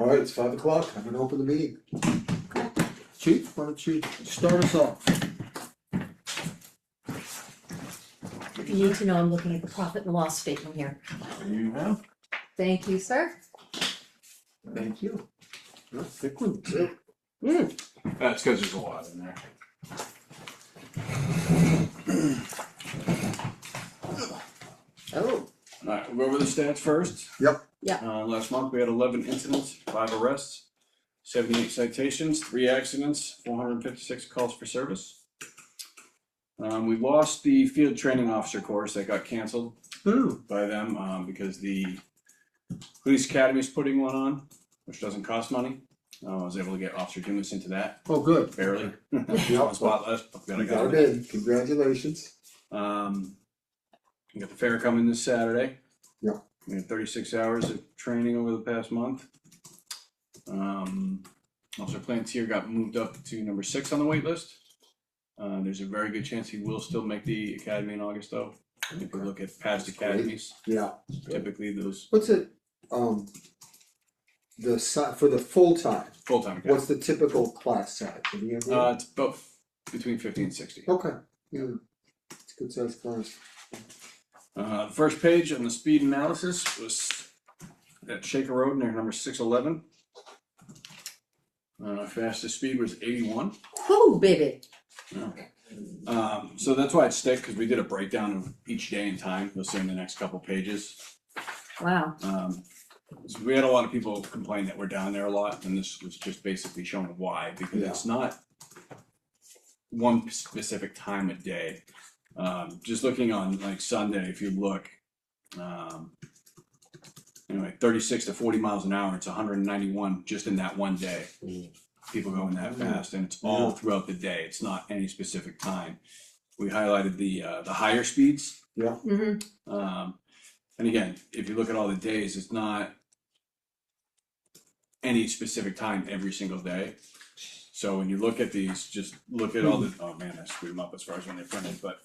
All right, it's 5 o'clock, I'm gonna open the meeting. Chief, why don't you start us off? If you need to know, I'm looking at the profit and loss statement here. You have. Thank you, sir. Thank you. No, thick one, too. That's because there's a lot in there. Oh, Alright, we'll go over the stats first. Yep. Last month we had 11 incidents, 5 arrests, 78 citations, 3 accidents, 456 calls for service. We lost the field training officer course that got canceled Ooh, by them because the police academy is putting one on, which doesn't cost money. I was able to get Officer Dumas into that, oh, good. barely. Yep. Spotless, but You I got got it it. in, congratulations. We got the fair coming this Saturday. Yeah. We had 36 hours of training over the past month. Officer Plantier got moved up to number 6 on the wait list. There's a very good chance he will still make the academy in August though. If you look at past academies, Yeah. typically those What's it, for the full-time, full-time academies. what's the typical class size? Do you have any? It's about between 50 and 60. Okay, yeah, it's a good sized class. The first page on the speed analysis was at Shaker Road near number 611. Fastest speed was 81. whoo, baby. So that's why it's thick, because we did a breakdown of each day and time. You'll see in the next couple pages. Wow. So we had a lot of people complain that we're down there a lot, and this was just basically showing why, because Yeah. it's not one specific time of day. Just looking on like Sunday, if you look, anyway, 36 to 40 miles an hour, it's 191 just in that one day. People going that fast, and it's all throughout the day. It's not any specific time. We highlighted the higher speeds. Yeah. Mm-hmm. And again, if you look at all the days, it's not any specific time every single day. So when you look at these, just look at all the, oh man, I screwed them up as far as when they're printed, but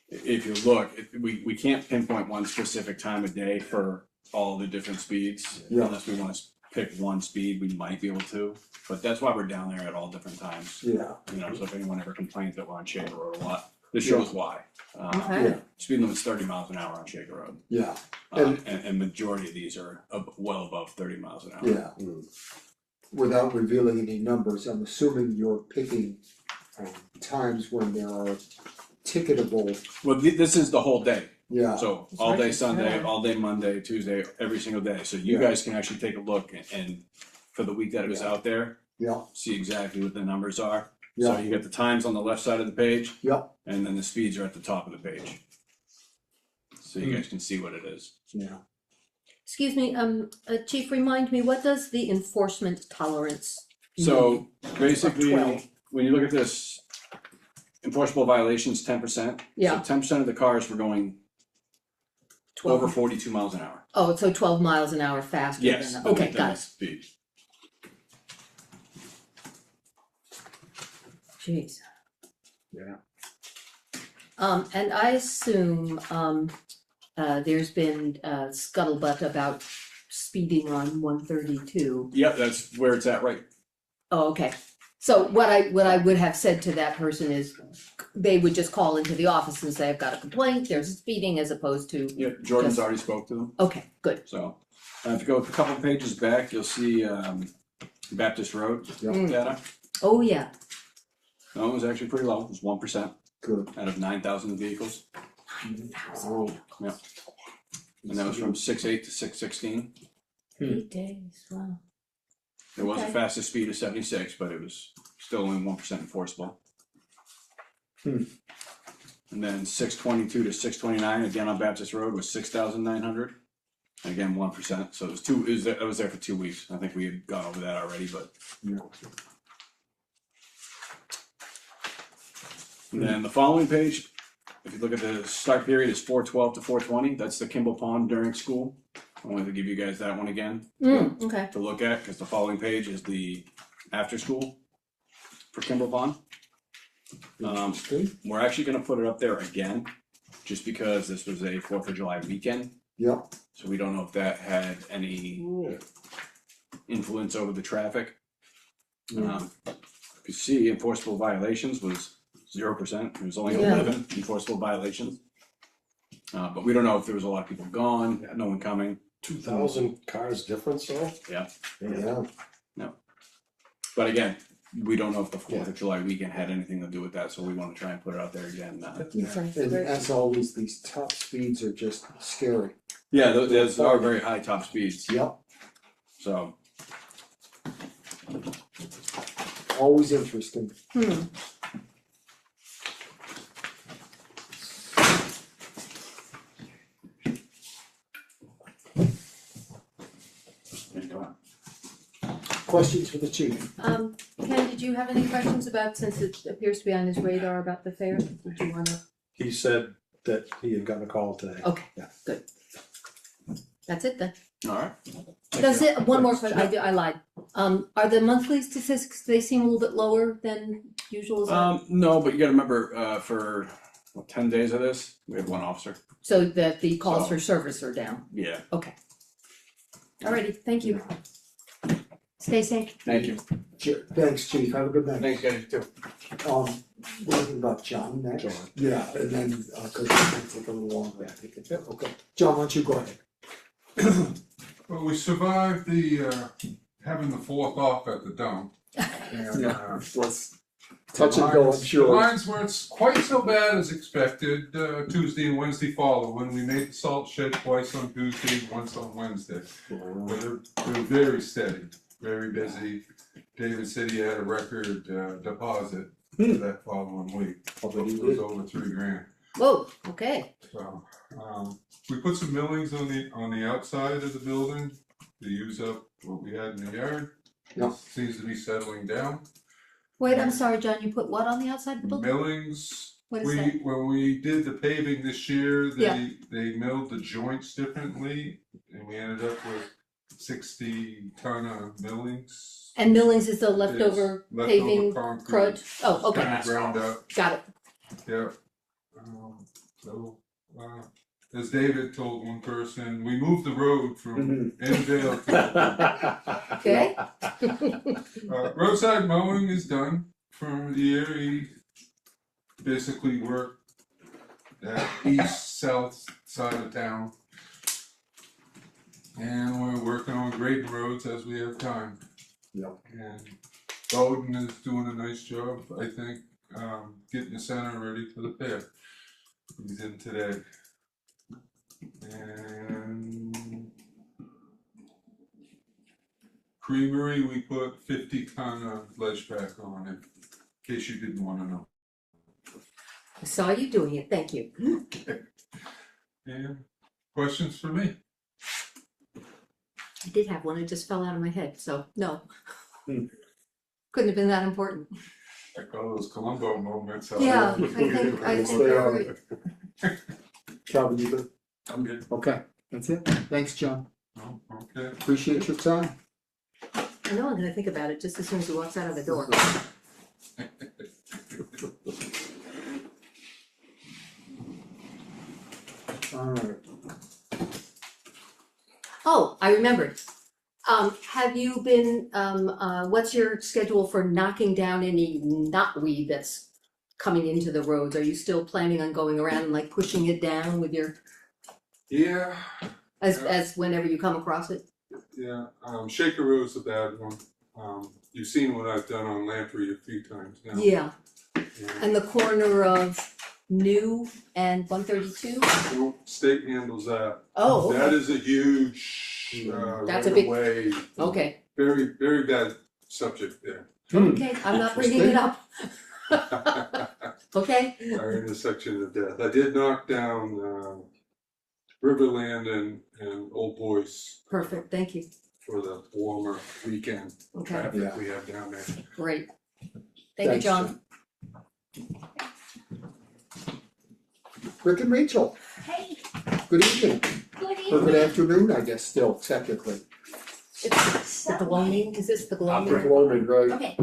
if you look, we can't pinpoint one specific time of day for all the different speeds. Yeah. Unless we wanna pick one speed, we might be able to, but that's why we're down there at all different times. Yeah, You know, so if anyone ever complains that we're on Shaker Road a lot, this shows why. Okay. yeah, Speed limit's 30 miles an hour on Shaker Road. yeah, And majority of these are well above 30 miles an hour. yeah. Without revealing any numbers, I'm assuming you're picking times when there are ticketable, Well, this is the whole day. yeah, So It's all day right Sunday, there. all day Monday, Tuesday, every single day. So you Yeah. guys can actually take a look and for the week that it was Yeah. out there, yeah, see exactly what the numbers are. So yeah, you get the times on the left side of the page, yeah, and then the speeds are at the top of the page. So you guys can see what it is. yeah. Excuse me, Chief, remind me, what does the enforcement tolerance mean? So basically, 12. when you look at this, enforceable violations, 10%. Yeah. So 10% of the cars were going 12. over 42 miles an hour. Oh, so 12 miles an hour faster than Yes. that. than- Okay, than got the it. speed. Jeez. Yeah. And I assume, there's been scuttlebutt about speeding on 132. Yep, that's where it's at, right? Oh, okay. So what I would have said to that person is, they would just call into the office and say, I've got a complaint, there's speeding, as opposed to, Yeah, Jordan's Just- already spoke to them, okay, good. so. If you go a couple pages back, you'll see, Baptist Road Yeah. data. Oh, yeah. No, it was actually pretty low, it was 1% Good. out of 9,000 vehicles. Wow. And that was from 6/8 to 6/16. 8 days, wow. There was a Okay. fastest speed of 76, but it was still only 1% enforceable. Hmm. And then 6/22 to 6/29, again on Baptist Road, was 6,900. Again, 1%, so it was I was there for 2 weeks, I think we had gone over that already, but. Yeah. And then the following page, if you look at the start period, is 4/12 to 4/20, that's the Kimball Pond during school. I wanted to give you guys that one again Okay. to look at, because the following page is the after school for Kimball Pond. Interesting. We're actually gonna put it up there again, just because this was a 4th of July weekend, Yeah, so we don't know if that had any influence over the traffic. Yeah. If you see enforceable violations was 0%, there was only Yeah. 11 enforceable violations. But we don't know if there was a lot of people gone, no one coming, 2,000 cars difference though? Yeah, but again, we don't know if the 4th of July weekend had anything to do with that, so we wanna try and put it out there again. and as always, these top speeds are just scary. Yeah, those are very high top speeds, Yep, so. always interesting. Questions for the chief? Ken, did you have any questions about, since it appears to be on his radar about the fair, did you wanna? He said that he had gotten a call today. Okay, Yeah. good. That's it then. Alright. Does it, one more question, I lied. Are the monthly statistics, they seem a little bit lower than usual, is that? No, but you gotta remember, for, 10 days of this, we had 1 officer, So that the calls So- for service are down, yeah, okay. Alrighty, thank you. Stay safe. thank you. Thanks, chief, have a good night. Thanks, guys, too. We're talking about John next. John. Yeah, and then, cause it's gonna take a little longer, I think, okay. John, why don't you go ahead? Well, we survived the, having the 4th off at the dump. And, Let's touch and go, I'm The sure. lines weren't quite so bad as expected, Tuesday and Wednesday following. We made the salt shed twice on Tuesday, once on Wednesday. But they're very steady, very busy. David said he had a record deposit that following week. It was over $3,000. Whoa, okay, So, we put some millings on the outside of the building to use up what we had in the yard. Yeah. Seems to be settling down. wait, I'm sorry, John, you put what on the outside of the building? Millings, What is that? when we did the paving this year, Yeah. they milled the joints differently. And we ended up with 60 ton of millings. And millings is the leftover Leftover paving concrete. crud? Oh, okay, Kinda ground up, got it. yeah. So, as David told one person, we moved the road from Enville to Okay, roadside mowing is done for the year. He basically worked that east-south side of town. And we're working on grading roads as we have time. Yep. And Bowden is doing a nice job, I think, getting the center ready for the fair. He's in today. And Creamery, we put 50 ton of ledge pack on it, in case you didn't wanna know. I saw you doing it, thank you. And questions for me? I did have one, it just fell out of my head, so, no. Hmm. Couldn't have been that important. Like all those Columbo moments. out Yeah, there. I Yes, think they they're are. great. Calvin, you good? I'm good. Okay, that's it. Thanks, John. Oh, okay. Appreciate your time. I know I'm gonna think about it just as soon as he walks out of the door. Alright, Oh, I remembered. Have you been, what's your schedule for knocking down any knotweed that's coming into the roads? Are you still planning on going around and like pushing it down with your, Yeah, as whenever you come across it? yeah, Shaker Road's a bad one. You've seen what I've done on Lamprey a few times now. Yeah, And and the corner of New and 132? no, state handles that. Oh, That okay, is a huge, That's a right big- away. okay, Very, very bad subject there. okay, I'm not bringing it up. Okay, Our intersection of death. I did knock down, Riverland and Old Boys perfect, thank you, for the warmer weekend okay, traffic Yeah. we have down there. great. Thank you, Thanks, John. Rick and Rachel, Hey, good evening, good or good evening. afternoon, I guess, still technically. It's the gloaming, is this the gloaming? Rick Loman, right? Okay,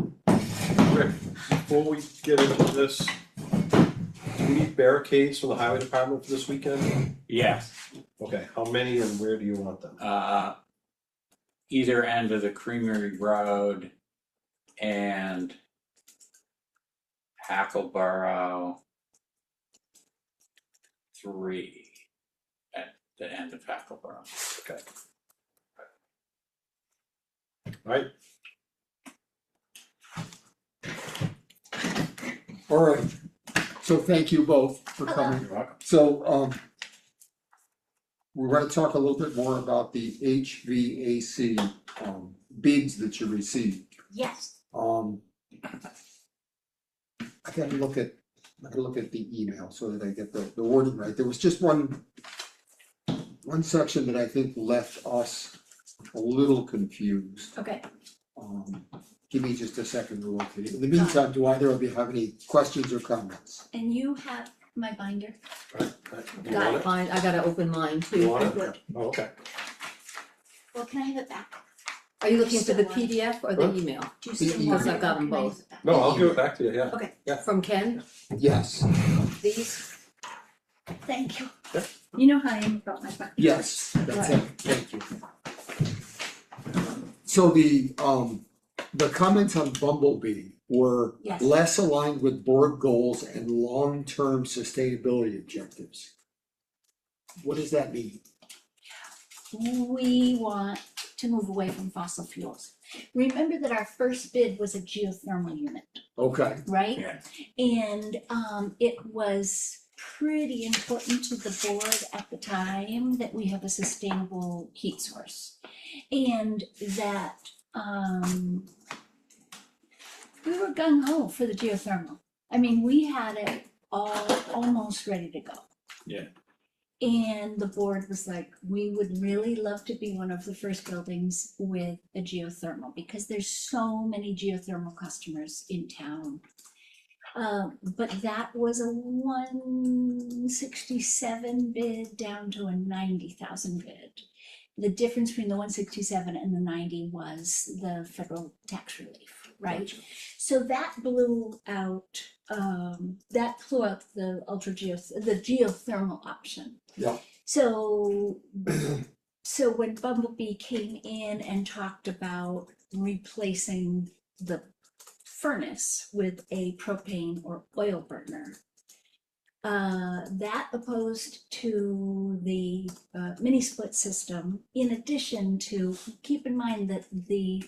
Rick, before we get into this, do we need barricades from the highway department for this weekend? Yes, Okay, how many and where do you want them? either end of the Creamery Road and Hackleboro 3 at the end of Hackleboro. Okay. Right, All right, so thank you both for coming. you're welcome. So, we're gonna talk a little bit more about the HVAC, bids that you received. Yes, I gotta look at the email so that I get the wording right. There was just one section that I think left us a little confused. okay. Give me just a second to look at it. In the meantime, do either of you have any questions or comments? And you have my binder? Right. You Got want it, it? fine, I gotta open mine You too. want Good. it? Oh, okay. Well, can I have it back? Are you looking for the Still want it. PDF or the Huh? email? Do you still Because want it, I've got or them can I have both. it back? No, I'll give it back to you, yeah. Okay, From Ken, Yes, these? thank you. Yeah. You know how I am about my binder. yes, that's it, thank you. So the comments on Bumblebee were Yes. less aligned with board goals and long-term sustainability objectives. What does that mean? We want to move away from fossil fuels. Remember that our first bid was a geothermal unit, Okay, right? Yeah. And it was pretty important to the board at the time that we have a sustainable heat source. And that we were gung ho for the geothermal. I mean, we had it all almost ready to go. Yeah. And the board was like, we would really love to be one of the first buildings with a geothermal because there's so many geothermal customers in town. But that was a 167 bid down to a 90,000 bid. The difference between the 167 and the 90 was the federal tax relief, right? Gotcha. So that blew out the geothermal option. Yeah. So when Bumblebee came in and talked about replacing the furnace with a propane or oil burner, that opposed to the mini split system, in addition to, keep in mind that the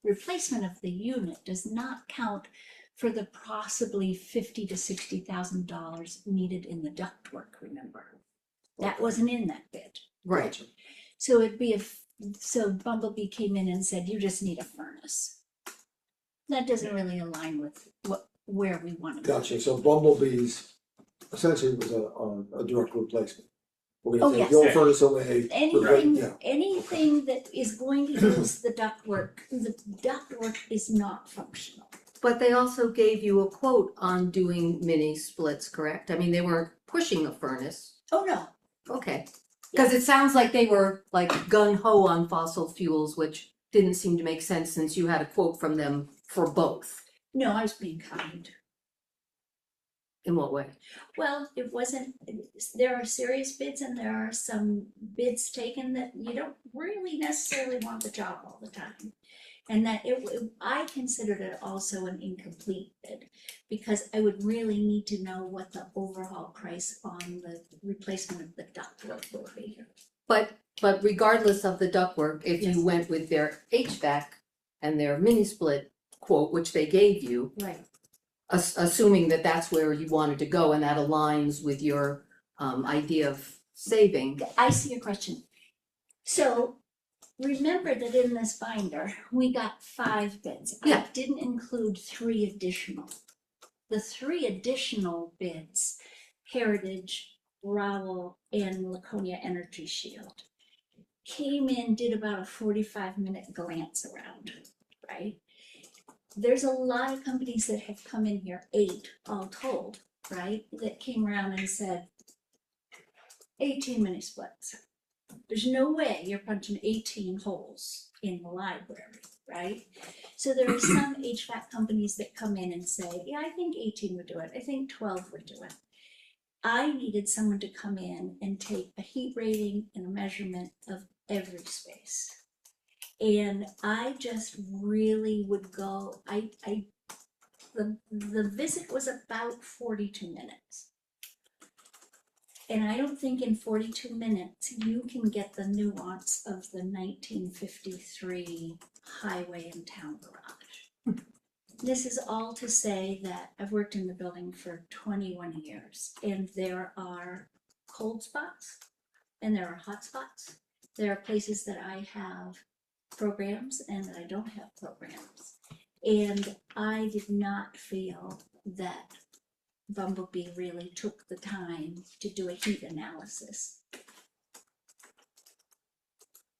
replacement of the unit does not count for the possibly $50,000 to $60,000 needed in the ductwork, remember? That wasn't in that bid. Right, gotcha. So it'd be so Bumblebee came in and said, you just need a furnace. That doesn't really align with where we want to go. Gotcha, so Bumblebee's essentially was a direct replacement. We're Oh, gonna take yes. the old furnace away, yeah, Anything that is going to use the ductwork is not functional. but they also gave you a quote on doing mini splits, correct? I mean, they weren't pushing a furnace, Oh, no. okay. Cause it sounds like they were like gun ho on fossil fuels, which didn't seem to make sense since you had a quote from them for both. No, I was being kind. In what way? Well, it wasn't, there are serious bids and there are some bids taken that you don't really necessarily want the job all the time. And that I considered it also an incomplete bid because I would really need to know what the overall price on the replacement of the ductwork would be. But regardless of the ductwork, if Yes. you went with their HVAC and their mini split quote, which they gave you, Right. assuming that that's where you wanted to go and that aligns with your idea of saving. I see your question. So remember that in this binder, we got 5 bids. Yeah. I didn't include 3 additional. The 3 additional bids, Heritage, Rowell, and Laconia Energy Shield, came in, did about a 45-minute glance around, right? There's a lot of companies that have come in here, 8 all told, right? That came around and said, 18 mini splits. There's no way you're punching 18 holes in the library, right? So there are some HVAC companies that come in and say, yeah, I think 18 would do it. I think 12 would do it. I needed someone to come in and take a heat rating and a measurement of every space. And I just really would go, the visit was about 42 minutes. And I don't think in 42 minutes you can get the nuance of the 1953 highway and town garage. This is all to say that I've worked in the building for 21 years, and there are cold spots and there are hot spots. There are places that I have programs and that I don't have programs. And I did not feel that Bumblebee really took the time to do a heat analysis.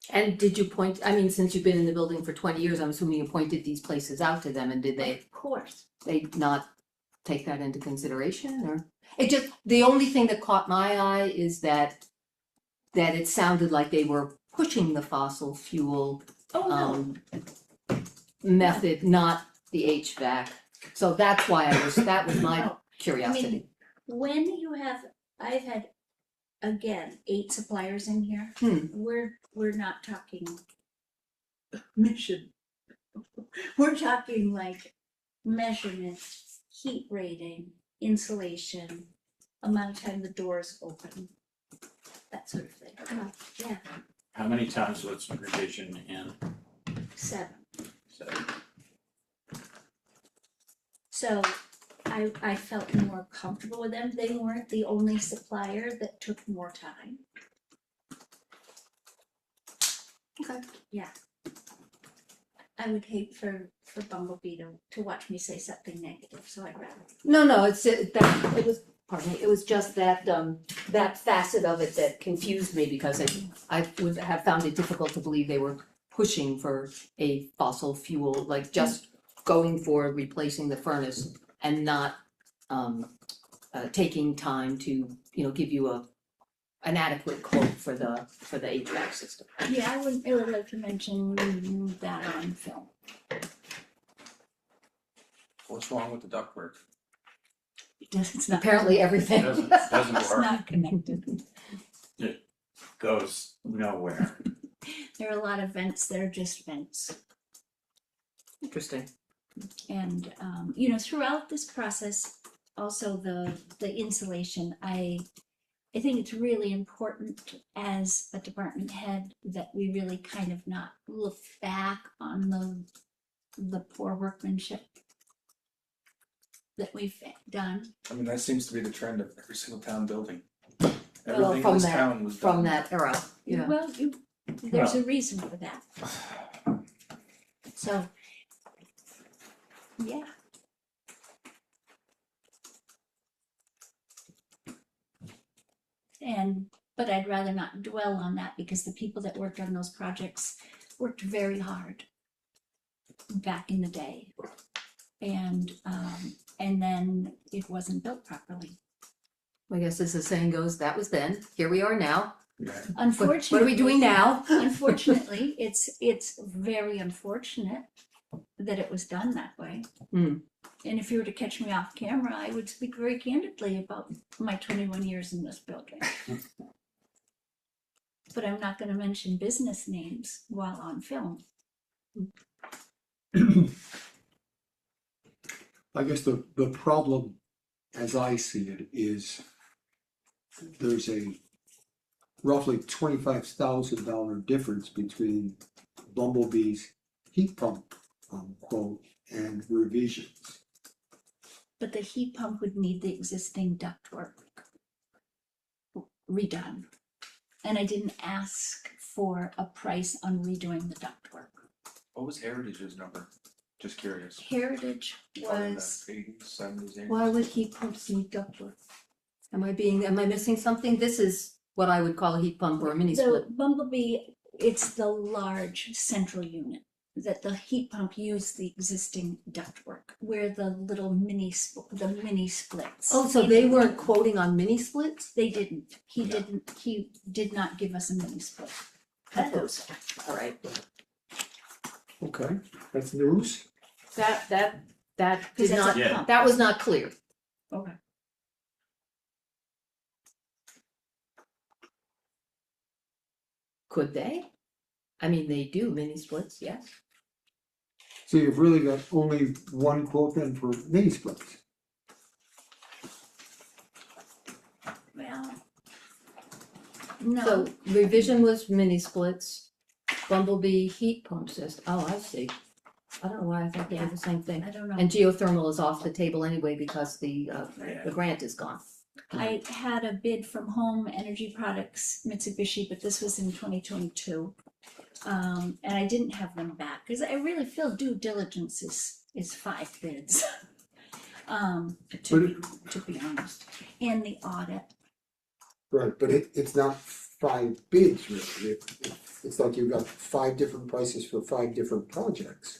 And did you point, I mean, since you've been in the building for 20 years, I'm assuming you pointed these places out to them, and did Of course. they not take that into consideration, or? It just, the only thing that caught my eye is that it sounded like they were pushing the fossil fuel Oh, no. method, not the HVAC. So that's why that was my No. curiosity. When you have, I've had, again, 8 suppliers in here. We're not talking mission. We're talking like measurement, heat rating, insulation, amount of time the doors open, that sort of thing. Yeah, How many times was revision in? 7. So, So I felt more comfortable with them. They weren't the only supplier that took more time. Okay. Yeah. I would hate for Bumblebee to watch me say something negative, so I'd rather. No, it was, pardon me, it was just that, that facet of it that confused me, because I would have found it difficult to believe they were pushing for a fossil fuel, like just going for replacing the furnace and not, taking time to, give you an adequate quote for the HVAC system. Yeah, I would like to mention that on film. What's wrong with the ductwork? It's not. Apparently everything. doesn't It's work, not connected. goes nowhere. There are a lot of vents that are just vents. Interesting. And, throughout this process, also the insulation, I think it's really important as a department head that we really kind of not look back on the poor workmanship that we've done. I mean, that seems to be the trend of every single town building. Well, Everything in this town was done. from that era, yeah. Well, there's a reason for that. So, yeah. But I'd rather not dwell on that, because the people that worked on those projects worked very hard back in the day. And then it wasn't built properly. I guess as the saying goes, that was then, here we are now. Unfortunately. What are we doing now? Unfortunately, it's very unfortunate that it was done that way. Mm. And if you were to catch me off camera, I would speak very candidly about my 21 years in this building. But I'm not gonna mention business names while on film. I guess the problem, as I see it, is there's a roughly $25,000 difference between Bumblebee's heat pump quote and revisions. But the heat pump would need the existing ductwork redone. And I didn't ask for a price on redoing the ductwork. What was Heritage's number? Just curious. Heritage Probably in the was, 80s, 70s, 80s. Why would heat pumps need ductwork? Am I missing something? This is what I would call a heat pump or a mini the split. Bumblebee, it's the large central unit, that the heat pump used the existing ductwork, where the little mini splits. Oh, so they weren't quoting on mini splits? They didn't. He did not give us a mini split. Of course. All right. Okay, that's news. That Because did that's not, a Yeah. pump. that was not clear. Okay. Could they? I mean, they do mini splits, yes. So you've really got only one quote then for mini splits. Well. No, So revision was mini splits, Bumblebee heat pump system, oh, I see. I don't know why I thought they were the same thing. I don't know. And geothermal is off the table anyway because the Yeah. grant is gone. I had a bid from Home Energy Products Mitsubishi, but this was in 2022. And I didn't have them back, because I really feel due diligence is 5 bids. To be honest, and the audit. Right, but it's not 5 bids really, it's like you've got 5 different prices for 5 different projects.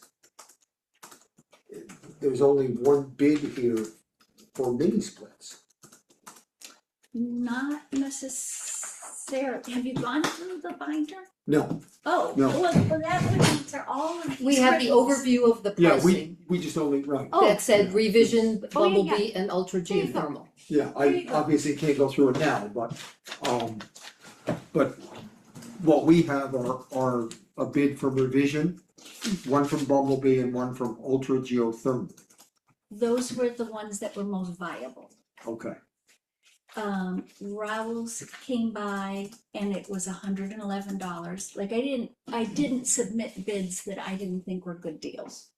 There's only one bid here for mini splits. Not necessarily, have you gone through the binder? No, Oh, No. well, that would answer all of these We have the questions. overview of the yeah, pricing we just only, right, Oh. that said revision, Oh, yeah, yeah. Bumblebee and ultra There you go. geothermal. yeah, There you I go. obviously can't go through it now, but what we have are a bid from revision, one from Bumblebee and one from ultra geothermal. Those were the ones that were most viable. Okay, Rowell's came by and it was $111. Like I didn't submit bids that I didn't think were good deals.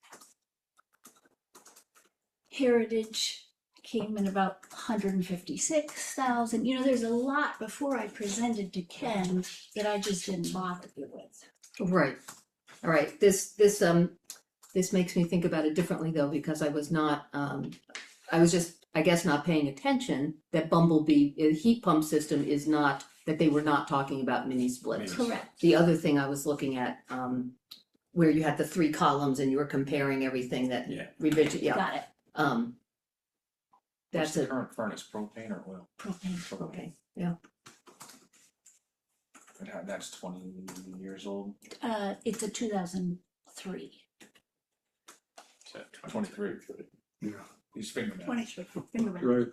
Heritage came in about 156,000. You know, there's a lot before I presented to Ken that I just didn't bother you with. Right, all right, this makes me think about it differently though, because I was not, I was just, I guess, not paying attention that Bumblebee, heat pump system is not, that they were not talking about mini splits. Correct. The other thing I was looking at, where you had the 3 columns and you were comparing everything that Yeah. revision, yeah, Got it. What's that's the a, current furnace, propane or oil? Propane. okay, yeah, That's 20 years old, It's a 2003. so 23. yeah, He's figuring it out. 23. Think about it. right,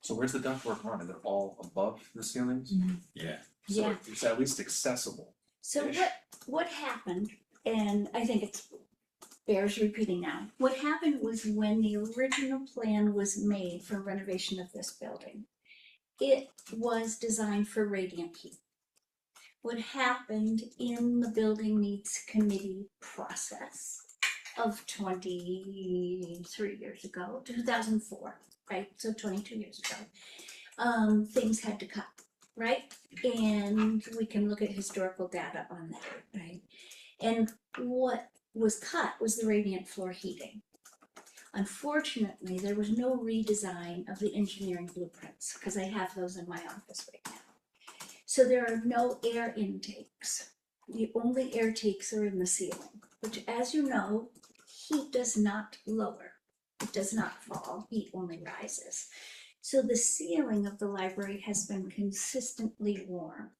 So where's the ductwork run? Is it all above the ceilings? Yeah. So Yeah. it's at least accessible. So Ish. what happened, and I think it bears repeating now, what happened was when the original plan was made for renovation of this building, it was designed for radiant heat. What happened in the building needs committee process of 23 years ago, 2004, right? So 22 years ago, things had to cut, right? And we can look at historical data on that, right? And what was cut was the radiant floor heating. Unfortunately, there was no redesign of the engineering blueprints, because I have those in my office right now. So there are no air intakes. The only air takes are in the ceiling, which, as you know, heat does not lower. It does not fall, heat only rises. So the ceiling of the library has been consistently warm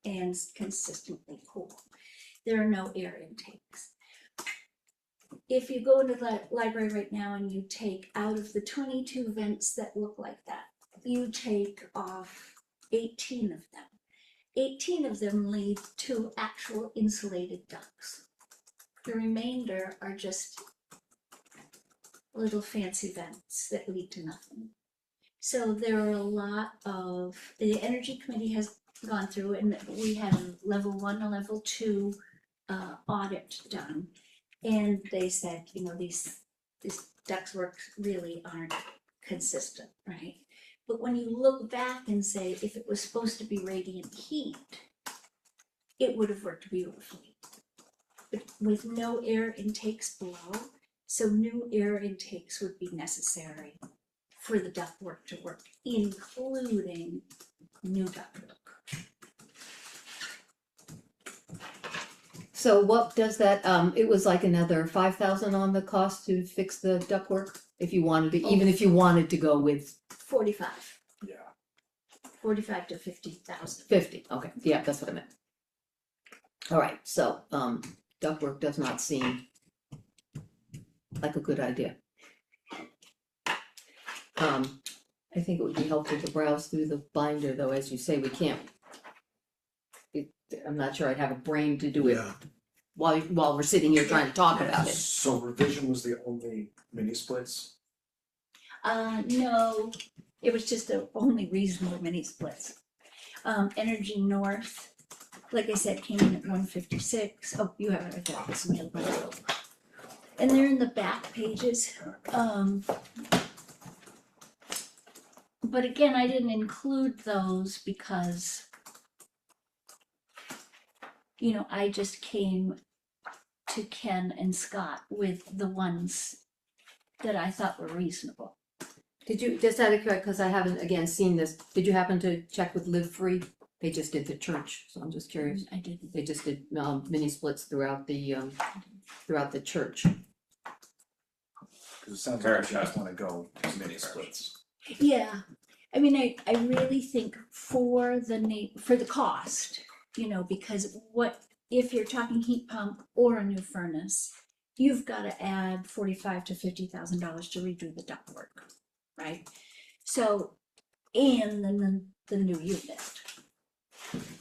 and consistently cool. There are no air intakes. If you go into the library right now and you take out of the 22 vents that look like that, you take off 18 of them. 18 of them lead to actual insulated ducts. The remainder are just little fancy vents that lead to nothing. So there are a lot of, the Energy Committee has gone through, and we had a level 1, a level 2 audit done. And they said, you know, these ductwork really aren't consistent, right? But when you look back and say, if it was supposed to be radiant heat, it would have worked beautifully. But with no air intakes below, so new air intakes would be necessary for the ductwork to work, including new ductwork. so what does that, it was like another 5,000 on the cost to fix the ductwork? If you wanted to, even if you wanted to go with 45, Yeah. 45 to 50,000. 50, okay, yeah, that's what I meant. All right, so, ductwork does not seem like a good idea. I think it would be helpful to browse through the binder, though, as you say, we can't I'm not sure I'd have a brain to do it Yeah, while we're sitting here trying to talk about it. So revision was the only mini splits? No, it was just the only reasonable mini splits. Energy North, like I said, came in at 156. Oh, you have it right there, it's in the other one. And they're in the back pages. But again, I didn't include those because, you know, I just came to Ken and Scott with the ones that I thought were reasonable. Did you, just out of curiosity, because I haven't again seen this, did you happen to check with Live Free? They just did the church, so I'm just curious. I didn't. They just did mini splits throughout the church. Cause it sounds like you just wanna go mini splits. Yeah, I mean, I really think for the cost, you know, because what, if you're talking heat pump or a new furnace, you've gotta add $45,000 to $50,000 to redo the ductwork, right? So, and then the new unit.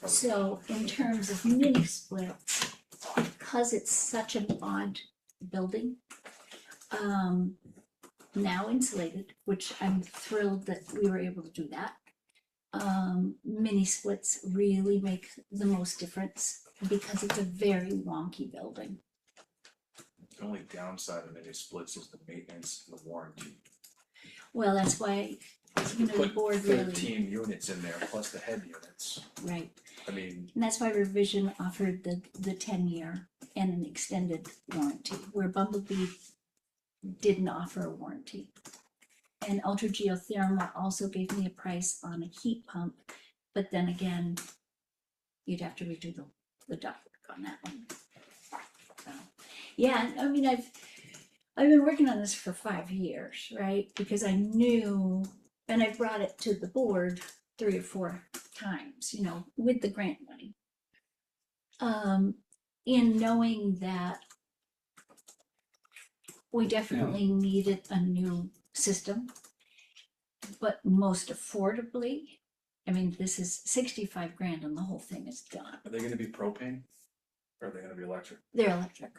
So in terms of mini splits, because it's such an odd building, now insulated, which I'm thrilled that we were able to do that. Mini splits really make the most difference because it's a very wonky building. The only downside of mini splits is the maintenance and the warranty. Well, that's why, you know, the Put board really, 13 units in there plus the head units. right. I mean, And that's why Revision offered the 10-year and an extended warranty, where Bumblebee didn't offer a warranty. And Ultra Geothermal also gave me a price on a heat pump, but then again, you'd have to redo the ductwork on that one. So, yeah, I mean, I've been working on this for 5 years, right? Because I knew, and I brought it to the board 3 or 4 times, you know, with the grant money. In knowing that we definitely needed a new system, but most affordably, I mean, this is 65 grand and the whole thing is done. are they gonna be propane? Or are they gonna be electric? They're electric.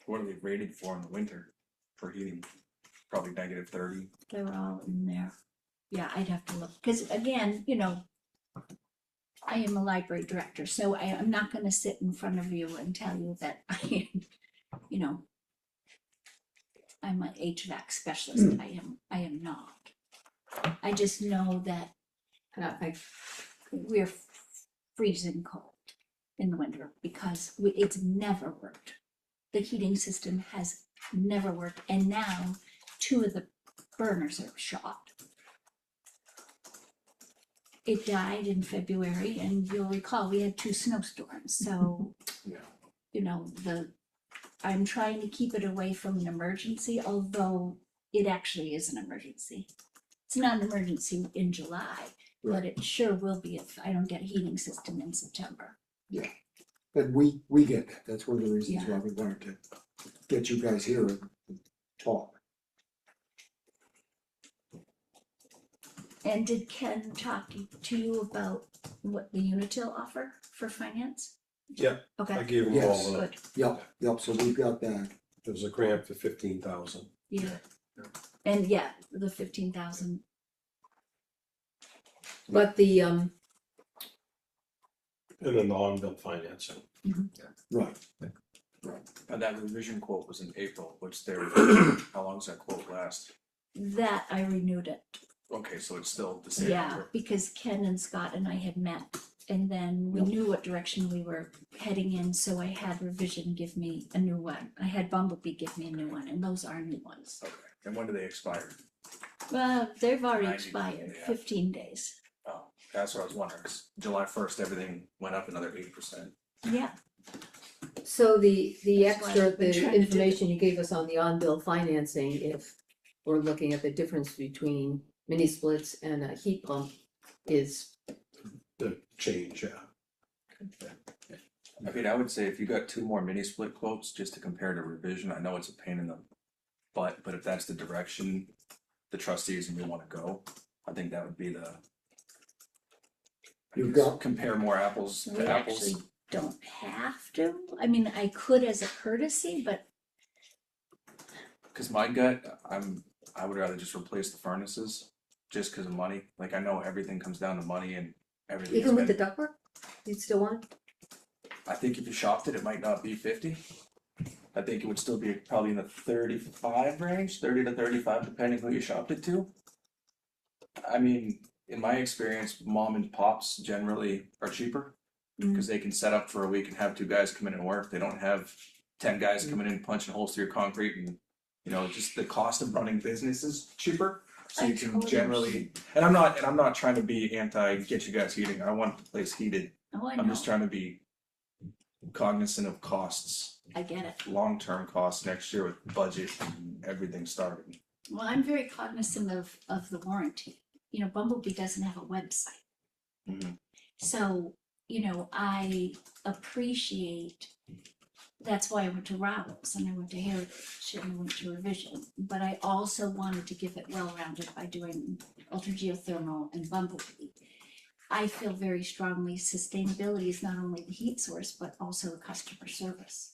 What are they rated for in the winter for heating? Probably -30. They're all in there. Yeah, I'd have to look, because again, you know, I am a library director, so I'm not gonna sit in front of you and tell you that I am, you know, I'm an HVAC specialist. I am not. I just know that we're freezing cold in the winter because it's never worked. The heating system has never worked, and now 2 of the burners are shot. It died in February, and you'll recall we had 2 snowstorms, so, Yeah. you know, I'm trying to keep it away from an emergency, although it actually is an emergency. It's not an emergency in July, but it sure will be if I don't get a heating system in September. but we get that, that's one of the reasons Yeah. why we wanted to get you guys here and talk. And did Ken talk to you about what the Unitil offer for finance? Yeah, I Okay, gave them Yes. all, good, Yep, so we've got that. there's a grant for 15,000. yeah. And yeah, the 15,000, But the And then the on-bill financing. Right, And that revision quote was in April, which how long does that quote last? that I renewed it. Okay, so it's still the same Yeah, number. because Ken and Scott and I had met, and then we knew what direction we were heading in, so I had Revision give me a new one. I had Bumblebee give me a new one, and those are new ones. Okay, and when do they expire? They've already 90, expired, yeah. 15 days. Oh, that's what I was wondering. 'Cause July 1st, everything went up another 8%. Yeah, So the That's why extra, I've been the trying to do information you gave us on the on-bill financing, if we're looking at the difference between mini splits and a heat pump is, The change, yeah. I mean, I would say if you got 2 more mini split quotes just to compare to revision, I know it's a pain in the butt, but if that's the direction the trustees and we wanna go, I think that would be the You've got, compare more apples We to apples. actually don't have to. I mean, I could as a courtesy, but Cause my gut, I would rather just replace the furnaces, just cause of money, like I know everything comes down to money and everything. Even with the ductwork, you'd still want it? I think if you shopped it, it might not be 50. I think it would still be probably in the 35 range, 30 to 35, depending who you shopped it to. I mean, in my experience, mom and pops generally are cheaper, cause they can set up for a week and have 2 guys come in and work, they don't have 10 guys coming in punching holes through your concrete and, you know, just the cost of running business is cheaper. So I you can totally generally, and I'm not trying to be anti get you guys heating, I want the place heated. oh, I I'm know, just trying to be cognizant of costs, I get it. long-term costs next year with budget and everything starting. Well, I'm very cognizant of the warranty. You know, Bumblebee doesn't have a website. Mhm. So, you know, I appreciate, that's why I went to Rowell's and I went to Heritage and I went to Revision. But I also wanted to give it well-rounded by doing ultra geothermal and Bumblebee. I feel very strongly sustainability is not only the heat source, but also the customer service.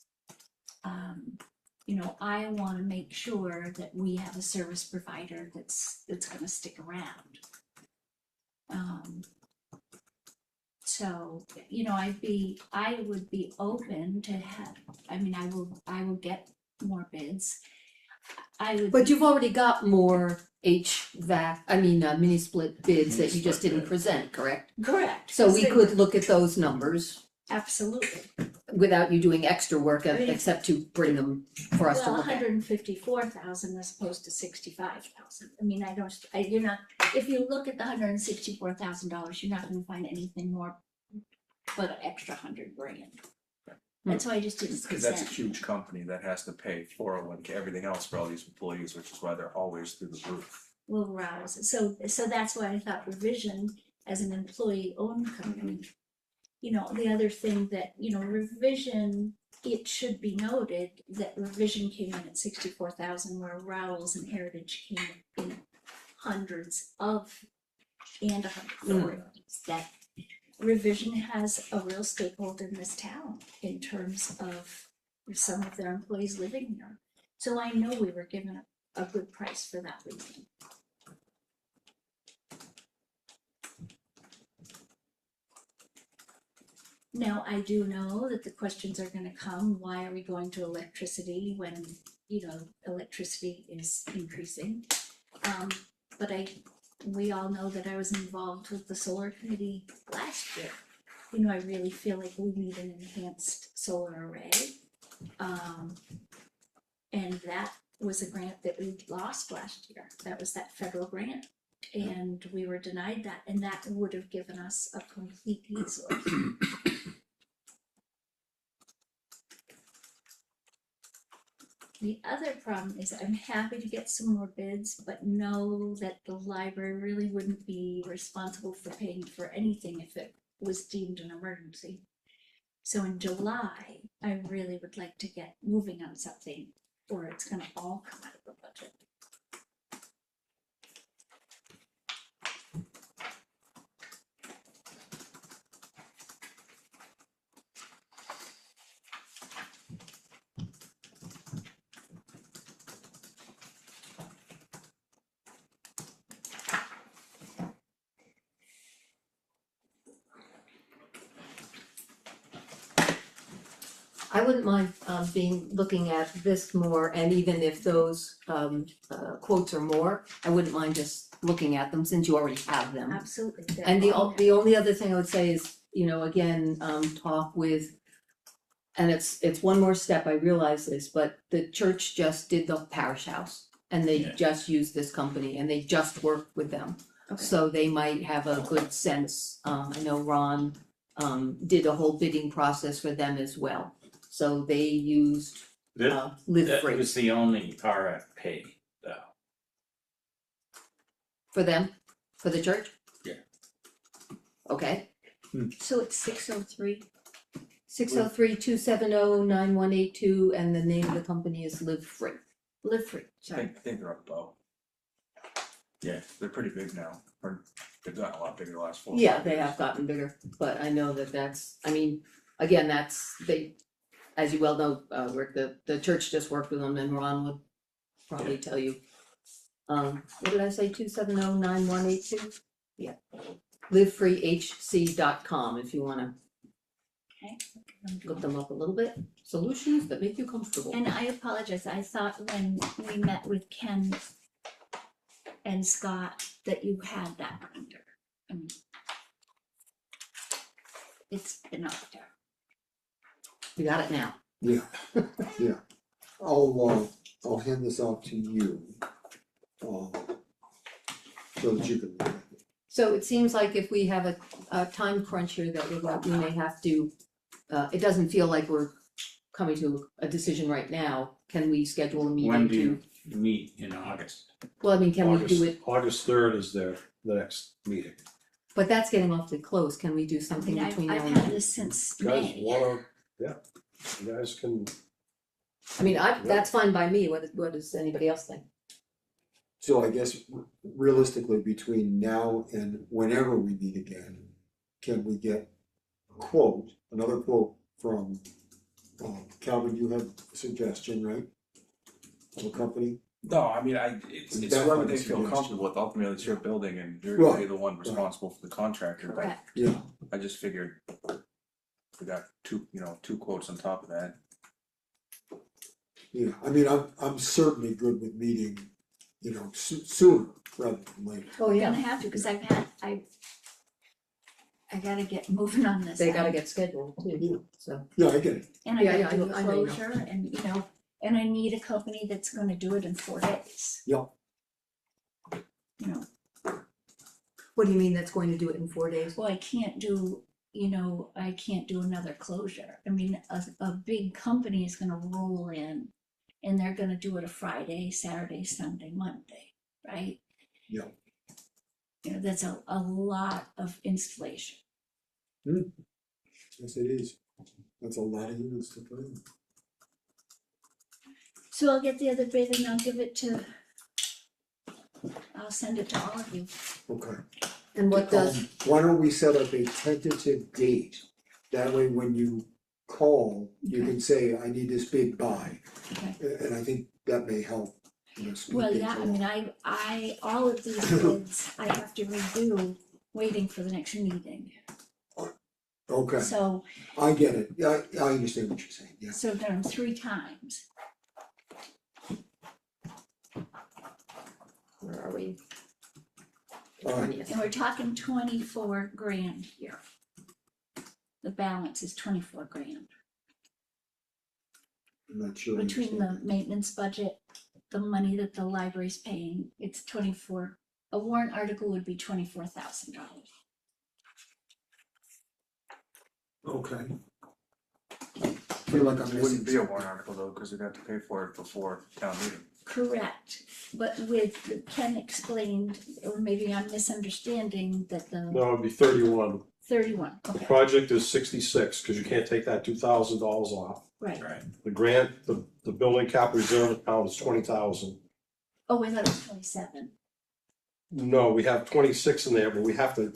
You know, I wanna make sure that we have a service provider that's gonna stick around. So, you know, I would be open to have, I mean, I will get more bids. I would. But you've already got more mini split bids that you just Mini-split didn't bid. present, correct? Correct. So we They- could look at those numbers Absolutely. without you doing extra work, I mean- except to bring them for us to Well, look at. 154,000 as opposed to 65,000. I mean, you're not, if you look at the $164,000, you're not gonna find anything more but an extra $100,000. That's why I just didn't Cause that's a present. huge company that has to pay 401k, everything else for all these employees, which is why they're always through the roof. Will rouse. So that's why I thought Revision as an employee-owned company. You know, the other thing that, you know, Revision, it should be noted that Revision came in at 64,000, where Rowell's and Heritage came in hundreds of, and 140s. That Revision has a real stakeholder in this town in terms of some of their employees living here. So I know we were given a good price for that reason. Now, I do know that the questions are gonna come, why are we going to electricity when, you know, electricity is increasing? But we all know that I was involved with the solar committee last year. You know, I really feel like we need an enhanced solar array. And that was a grant that we lost last year, that was that federal grant. And we were denied that, and that would have given us a complete heat source. The other problem is I'm happy to get some more bids, but know that the library really wouldn't be responsible for paying for anything if it was deemed an emergency. So in July, I really would like to get moving on something, or it's gonna all come out of the budget. I wouldn't mind looking at this more, and even if those quotes are more, I wouldn't mind just looking at them since you already have them. Absolutely. they're And all the only other thing I would say is, you know, again, talk with, and it's one more step, I realize this, but the church just did the parish house. And they Yeah. just used this company and they just worked with them. Okay. So they might have a good sense, I know Ron did a whole bidding process for them as well. So they used That, Live that Free was the only RFP though. for them, for the church? Yeah. Okay, So it's 603. 603-270-9182, and the name of the company is Live Free. Live Free, I sorry. think they're up above. Yeah. They're pretty big now, or They've gotten a lot bigger the last 4 Yeah, years. they have gotten bigger, but I know that's, I mean, again, they, as you well know, Rick, the church just worked with them and Ron would probably tell you. What did I say, 270-9182? Yeah. livefreehc.com if you wanna Okay. look them up a little bit, solutions that make you comfortable. And I apologize, I thought when we met with Ken and Scott that you had that under. It's been up there. You got it now. Yeah, yeah. I'll hand this out to you. So that you can look at it. So it seems like if we have a time crunch here that we may have to, it doesn't feel like we're coming to a decision right now. Can we schedule a meeting When do to, you meet in August? well, I mean, can we do it, August 3rd is the next meeting. but that's getting awfully close. Can we do I something mean, between now I've and had then? this since You guys May. wanna, yeah, you guys can, I mean, that's fine by me. What does anybody else think? So I guess realistically, between now and whenever we meet again, can we get a quote, another quote from, Calvin, you have a suggestion, right? Of a company? No, I mean, it's That's whoever my they feel suggestion. comfortable with, ultimately it's your building and you're Right. really the one responsible for the contractor, but Correct. Yeah, I just figured. We got two quotes on top of that. yeah, I mean, I'm certainly good with meeting, sooner rather than later. Oh, Gonna have to, cause I gotta get moving on this. They gotta get scheduled Yeah. too, so. Yeah, I get it. And I Yeah, gotta do a I know you know. closure and, and I need a company that's gonna do it in 4 days. Yeah. What do you mean that's going to do it in 4 days? Well, I can't do another closure. I mean, a big company is gonna roll in and they're gonna do it a Friday, Saturday, Sunday, Monday, right? Yeah. That's a lot of installation. Yes, it is. That's a lot of units to put in. So I'll get the other bid and I'll send it to all of you. Okay. And what does, Why don't we set up a tentative date? That way, when you call, you can say, I need this bid by. Okay. And I think that may help, speed Well, things yeah, I along. mean, I all of these bids, I have to redo, waiting for the next meeting. Okay, So, I get it. Yeah, I understand what you're saying, yeah. so done 3 times. where are we? All right, And we're talking 24 grand here. The balance is 24 grand. I'm not sure. I Between the understand. maintenance budget, the money that the library's paying, it's 24, a warrant article would be $24,000. Okay. Feel like I'm It missing wouldn't be a something. warrant article though, cause we'd have to pay for it before town meeting. Correct, but with, Ken explained, or maybe I'm misunderstanding, that the no, it'd be 31. 31, The okay, project is 66, cause you can't take that $2,000 off. right. Right. The grant, the building cap reserve account is 20,000. Oh, I thought it was 27. No, we have 26 in there, but we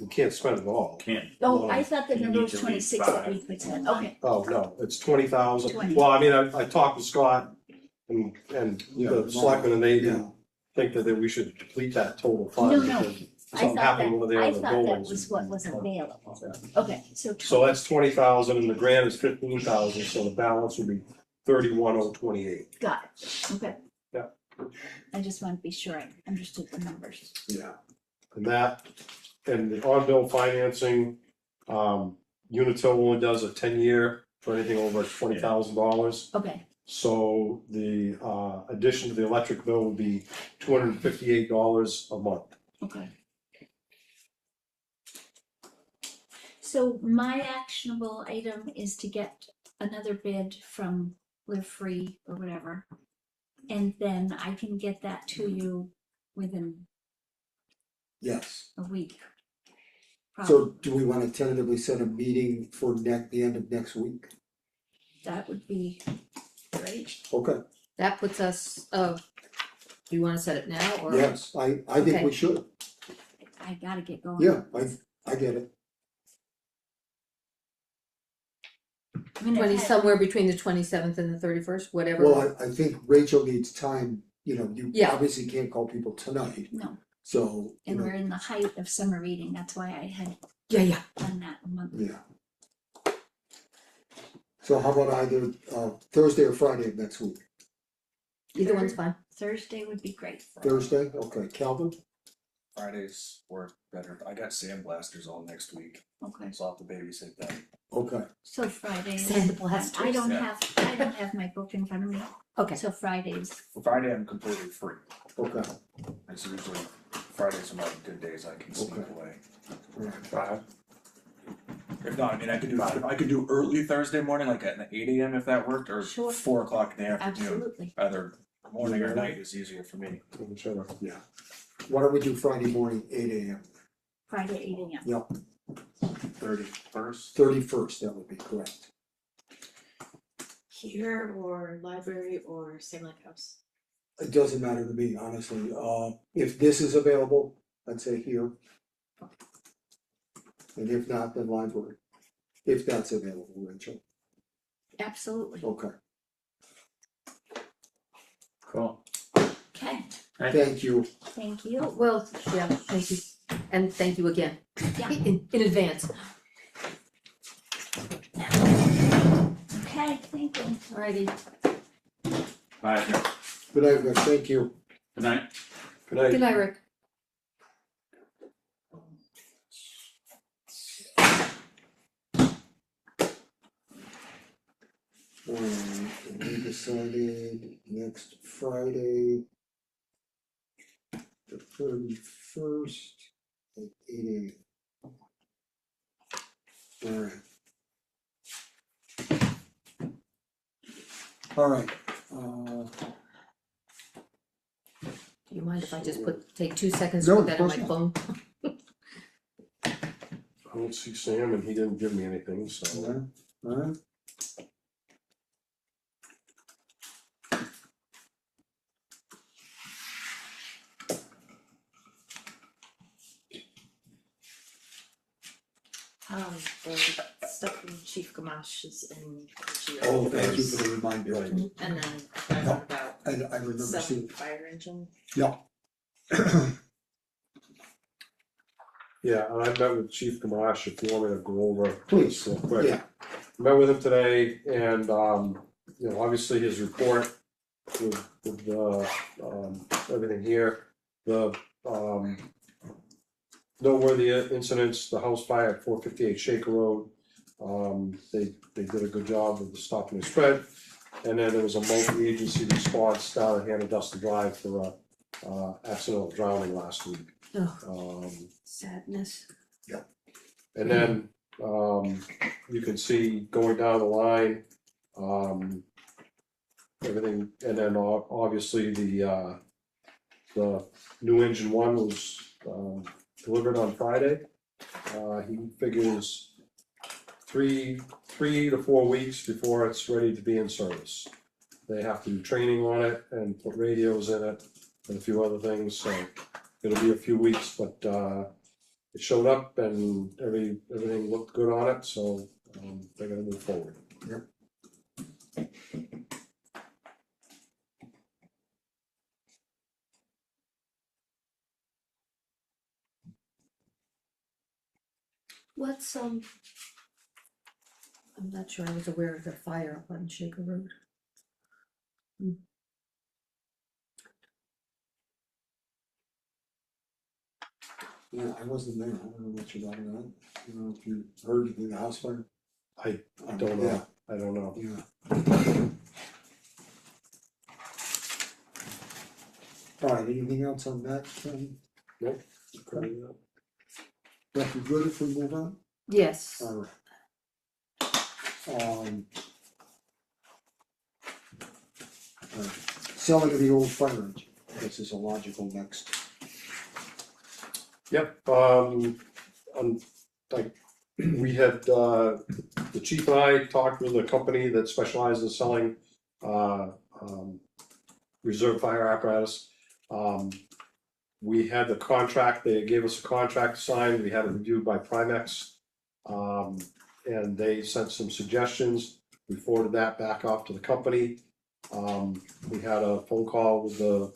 can't spend it all. Can't, Oh, No, I thought the you number need was to leave 26 that we 5. could spend, okay, Oh, no, it's 20,000. 20. Well, I mean, I talked to Scott and Yeah, the selectmen and they yeah. think that we should deplete that total fund. No, because I something thought happened that, over there I in the thought that buildings. was what was available, okay, so. So that's 20,000 and the grant is 15,000, so the balance would be 31,028. Got it, okay. Yeah. I just wanted to be sure I understood the numbers. Yeah, And that, and the on-bill financing, Unitil only does a 10-year for anything over $20,000. Okay, So the addition to the electric bill would be $258 a month. okay. So my actionable item is to get another bid from Live Free or whatever. And then I can get that to you within yes. a week. So do we wanna tentatively set a meeting for the end of next week? That would be great. Okay, That puts us, do you wanna set it now or? yes, I think Okay. we should. I gotta get going. Yeah, I get it. I mean, I've Twenty, had- somewhere between the 27th and the 31st, whatever. Well, I think Rachel needs time, you know, you Yeah. obviously can't call people tonight, No, so, you and know, we're in the height of summer reading, that's why I had Yeah. done that a month. yeah. So how about either Thursday or Friday of next week? Either one's fine. Thursday would be great. Thursday, okay, Calvin? Fridays work better. I got sandblasters all next week, Okay, so I'll have to babysit them. Okay, so Fridays. Sandblasters. I don't Yeah. have my book in front of me, Okay. so Fridays, Friday I'm completely free. okay, It's usually Fridays are my good days. I can sneak Okay. away. alright, 5. If not, I mean, I could do early Thursday morning, like at 8 a.m. if that worked, or Sure. 4 o'clock in the afternoon. absolutely. Either morning or night is easier for me. Whichever. yeah. Why don't we do Friday morning, 8 AM, Friday, 8 AM. yep, 31st. 31st, that would be correct. Here or library or Same Lake House? It doesn't matter to me, honestly, if this is available, I'd say here. And if not, then library, if that's available, Rachel, Absolutely. okay, Cool. Okay, thank you. thank you. Well, yeah, thank you. And thank you again, Yeah, in advance. okay, thank you. Alrighty. Bye. Good night, Rick, thank you. Good night. Good night. Good night, Rick. And we decided next Friday, the 31st at 8 AM. Alright. Alright, Do you mind if I just take 2 seconds No, to of put that on course my not. phone? I don't see Sam and he didn't give me anything, so. alright. The stuff from Chief Gamache is in Geo. Oh, thank you for the reminder, Right. And then I found out about and I remember some seeing, fire engine. yeah. Yeah, and I met with Chief Gamache, if you want me to go over Please, this real quick. yeah, Met with him today and, you know, obviously his report with everything here, the, noteworthy incidents, the house fire at 458 Shaker Road. They did a good job of the stopping and spread. And then there was a multi-agency response down at Hannah Dustin Drive for accidental drowning last week. Sadness. And then, you can see going down the line, everything, and then obviously the new engine one was, delivered on Friday. He figures 3 to 4 weeks before it's ready to be in service. They have to do training on it and put radios in it and a few other things, so it'll be a few weeks, but, it showed up and everything looked good on it, so, they're gonna move forward. What's, I'm not sure I was aware of the fire up on Shaker Road. yeah, I wasn't there, I don't know much about that, I don't know if you heard anything, the house fire? I don't Yeah. know, I don't know. Yeah. Alright, anything else on that, Ken? Nope. Becky, good if we move on? Yes. Alright. Selling of the old fire engine, this is a logical next. Yep, like, we had, the chief and I talked with a company that specializes in selling, reserve fire apparatus. we had the contract, they gave us a contract signed, we had it reviewed by Primex. And they sent some suggestions, we forwarded that back off to the company. We had a phone call with the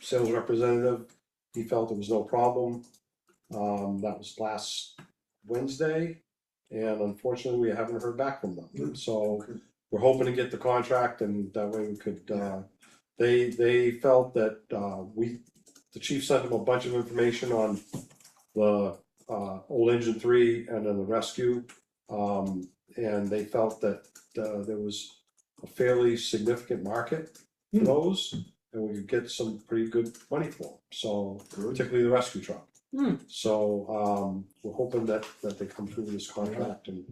sales representative, he felt there was no problem. That was last Wednesday, and unfortunately, we haven't heard back from them, so we're hoping to get the contract and that way we could, they felt that, the chief sent them a bunch of information on the, old engine 3 and then the rescue. And they felt that, there was a fairly significant market for those, and we could get some pretty good money for them, so particularly the rescue truck. Hmm. So, we're hoping that they come through with this contract and.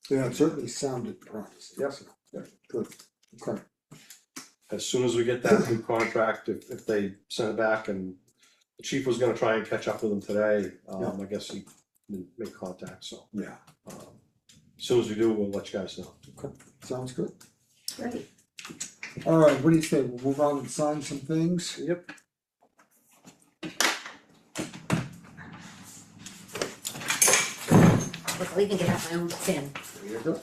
Yeah, it certainly sounded promising. Yep. So, yeah, good, okay. As soon as we get that new contract, if they send it back, and the chief was gonna try and catch up with them today, I guess he didn't make contact, so. Yeah, As soon as we do, we'll let you guys know. sounds good. Great. All right, what do you think? We'll move on and sign some things? Yep. Look, I'll even get out my own pen. There you go.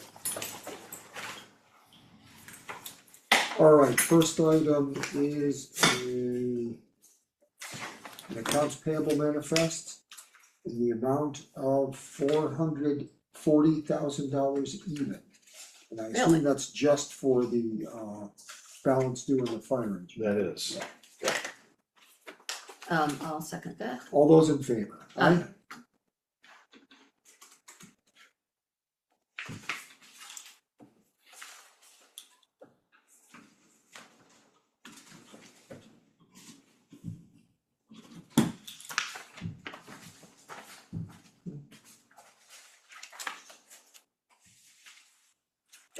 All right, first item is an accounts payable manifest in the amount of $440,000 even. And I Really? assume that's just for the balance due on the fire engine. That is. I'll second that. All those in favor? Aye.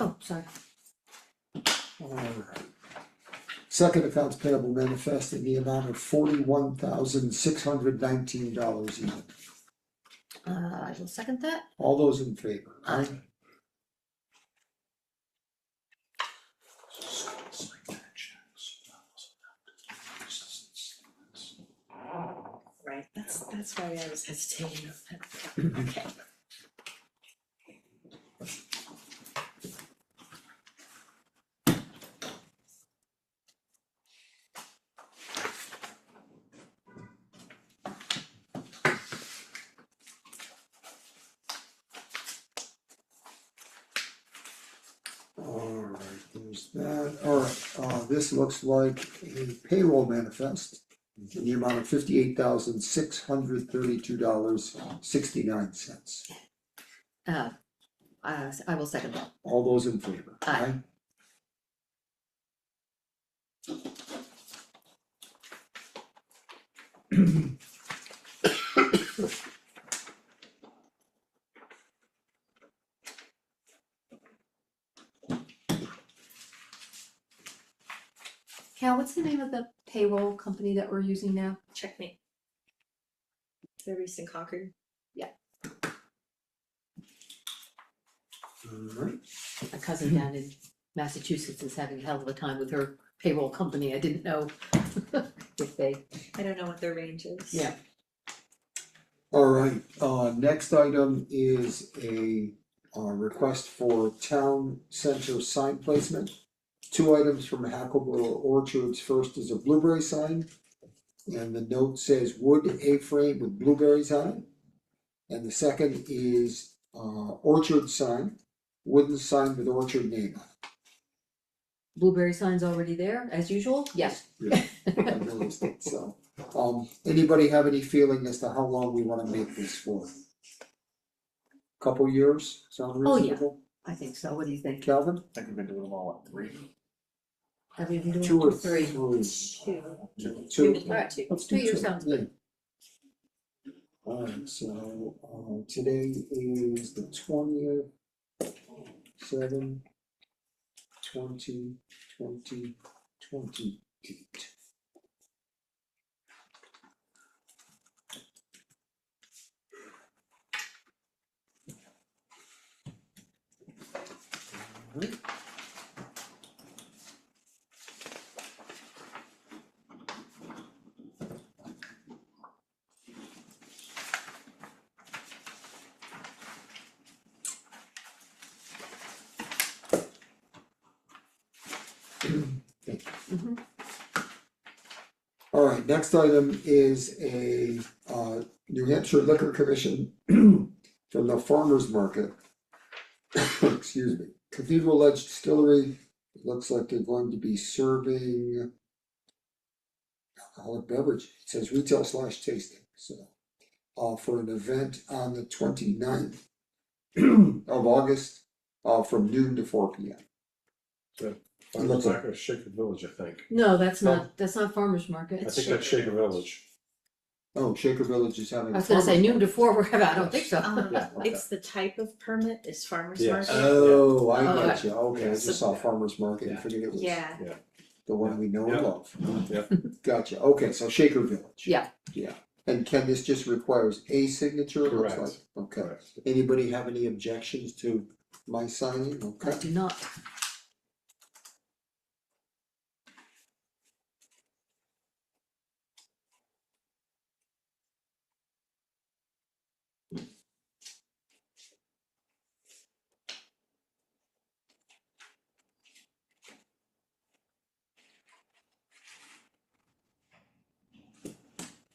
Oh, sorry. All right. Second accounts payable manifest in the amount of $41,619 even. I will second that. All those in favor? Aye. Right, that's why I was hesitating. Okay. Alright, there's that, alright, this looks like a payroll manifest in the amount of $58,632.69. I will second that. All those in favor? Aye. Cal, what's the name of the payroll company that we're using now? Checkmate. They're based in Concord. Alright, My cousin down in Massachusetts is having a hell of a time with her payroll company. I didn't know if they, I don't know what their range is. yeah. alright, next item is a request for town center sign placement. Two items from Hackleboro Orchards, first is a blueberry sign. And the note says wood A-frame with blueberries on it. And the second is orchard sign, wooden sign with orchard name on Blueberry sign's already there, as usual? Yes. it. I noticed it, so, anybody have any feeling as to how long we wanna make this for? Couple years, sound Oh, yeah. reasonable? I think so. What do you think? Calvin? I think we've been doing them all at 3. Have we been doing 2 or three? 3? Two. Two. Alright, two. Let's 2 do years two, sounds yeah. good. Alright, so, today is the 20th, 7/20/2028. Alright. All right, next item is a New Hampshire Liquor Commission from the farmer's market. Excuse me, Cathedral Edge Distillery, it looks like they're going to be serving alcoholic beverage, it says retail / tasting, so. For an event on the 29th of August, from noon to 4 P M. It's not gonna Shaker Village, I think. No, that's not farmer's market. I think that's Shaker Village. Oh, Shaker Village is having. I was gonna say noon to 4, we're I don't think so. Yeah, okay. It's the type of permit is farmer's Yes. market. Oh, I Oh, got you, okay, I So- just saw farmer's market and Yeah. figured it was Yeah, the one we know and Yeah. love. Yeah. Gotcha, okay, so Shaker Village. Yeah. Yeah, and Ken, this just requires a signature, it looks Correct. like, okay. Correct. Anybody have any objections to my signing? I Okay. do not.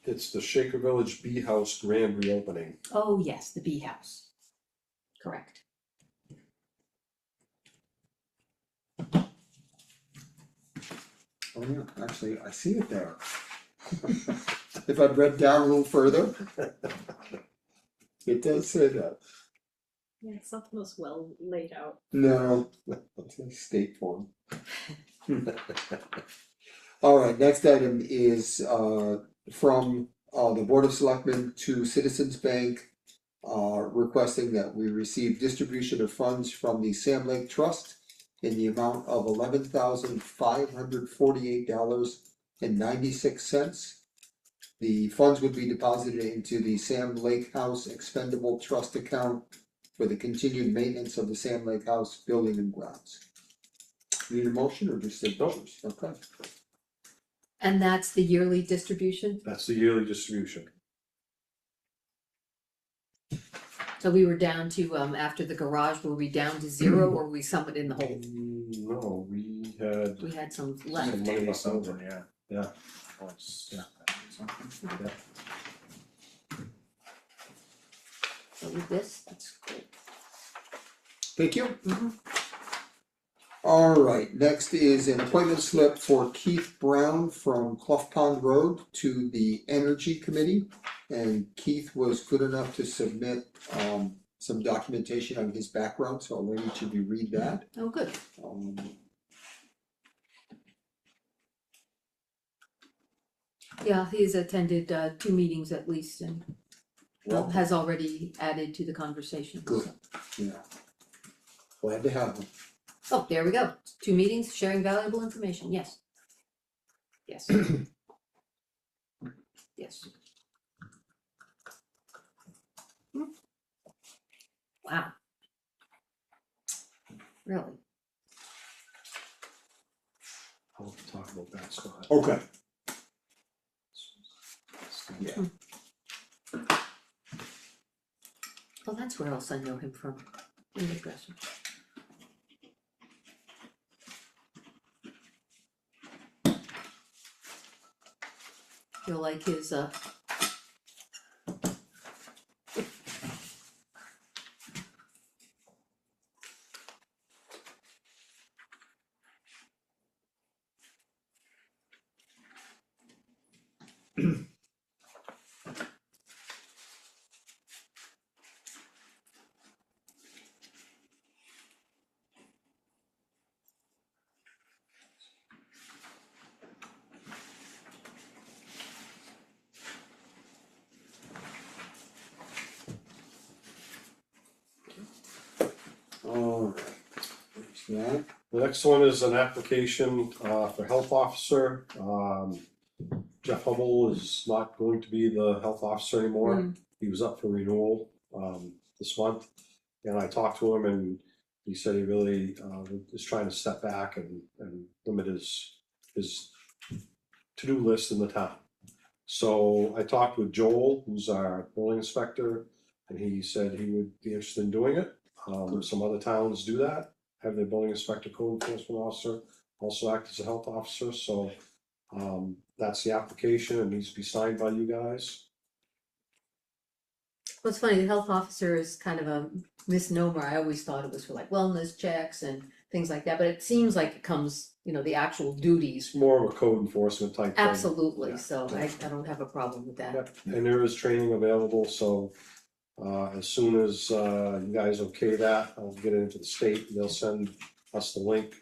It's the Shaker Village Bee House grand reopening. Oh, yes, the bee house. Correct. Oh, yeah, actually, I see it there. If I'd read down a little further, it does say that. yeah, it's not the most well laid out. No, it's a state form. Alright, next item is from the Board of Selectmen to Citizens Bank. Requesting that we receive distribution of funds from the Sam Lake Trust in the amount of $11,548.96. The funds would be deposited into the Sam Lake House Expendable Trust account for the continued maintenance of the Sam Lake House building and grounds. Need a motion or just signatures? Okay. And that's the yearly distribution? That's the yearly distribution. So we were down to, after the garage, were we down to 0 or were we somewhat in the hole? No, we We had some some left. money left Something, over. yeah. Yeah. Oh, it's- Yeah. something. So with this, that's great. Thank you. Mhm. Alright, next is an appointment slip for Keith Brown from Clough Pond Road to the Energy Committee. And Keith was good enough to submit some documentation on his background, so I'll let each of you read that. Oh, good. Yeah, he's attended 2 meetings at least and Well, has already added to the conversation. good, yeah. Glad to have him. Oh, there we go. 2 meetings, sharing valuable information, yes. Yes. Yes. Wow. Really? I'll talk about that, Scott. Okay. Yeah. Well, that's where else I know him from. In the dresser. Feel like his Alright. Yeah, The next one is an application for health officer. Jeff Hubble is not going to be the health officer anymore. Mm. He was up for renewal this month. And I talked to him and he said he really is trying to step back and limit his to-do list in the town. So I talked with Joel, who's our building inspector, and he said he would be interested in doing it. Some other towns do that, have their building inspector, code enforcement officer, also act as a health officer, so that's the application, it needs to be signed by you guys. Well, it's funny, the health officer is kind of a misnomer. I always thought it was for like wellness checks and things like that, but it seems like it comes, the actual duties. It's more of a code enforcement type thing. Absolutely, Yeah. so I don't have a problem with that. Yep, and there is training available, so, as soon as, you guys okay that, I'll get it into the state, they'll send us the link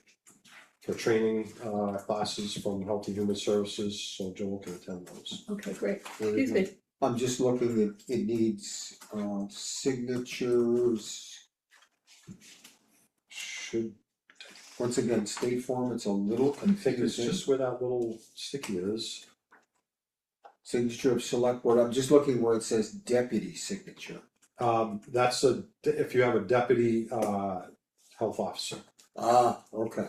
for training, classes from Health and Human Services, so Joel can attend those. Okay, great. Very Excuse good. me. I'm just looking at, it needs, signatures. Should, Once again, state form, it's a little I think it's confusing. just where that little sticky is. Signature of select board, I'm just looking where it says deputy signature. That's if you have a deputy, health officer. Ah, okay,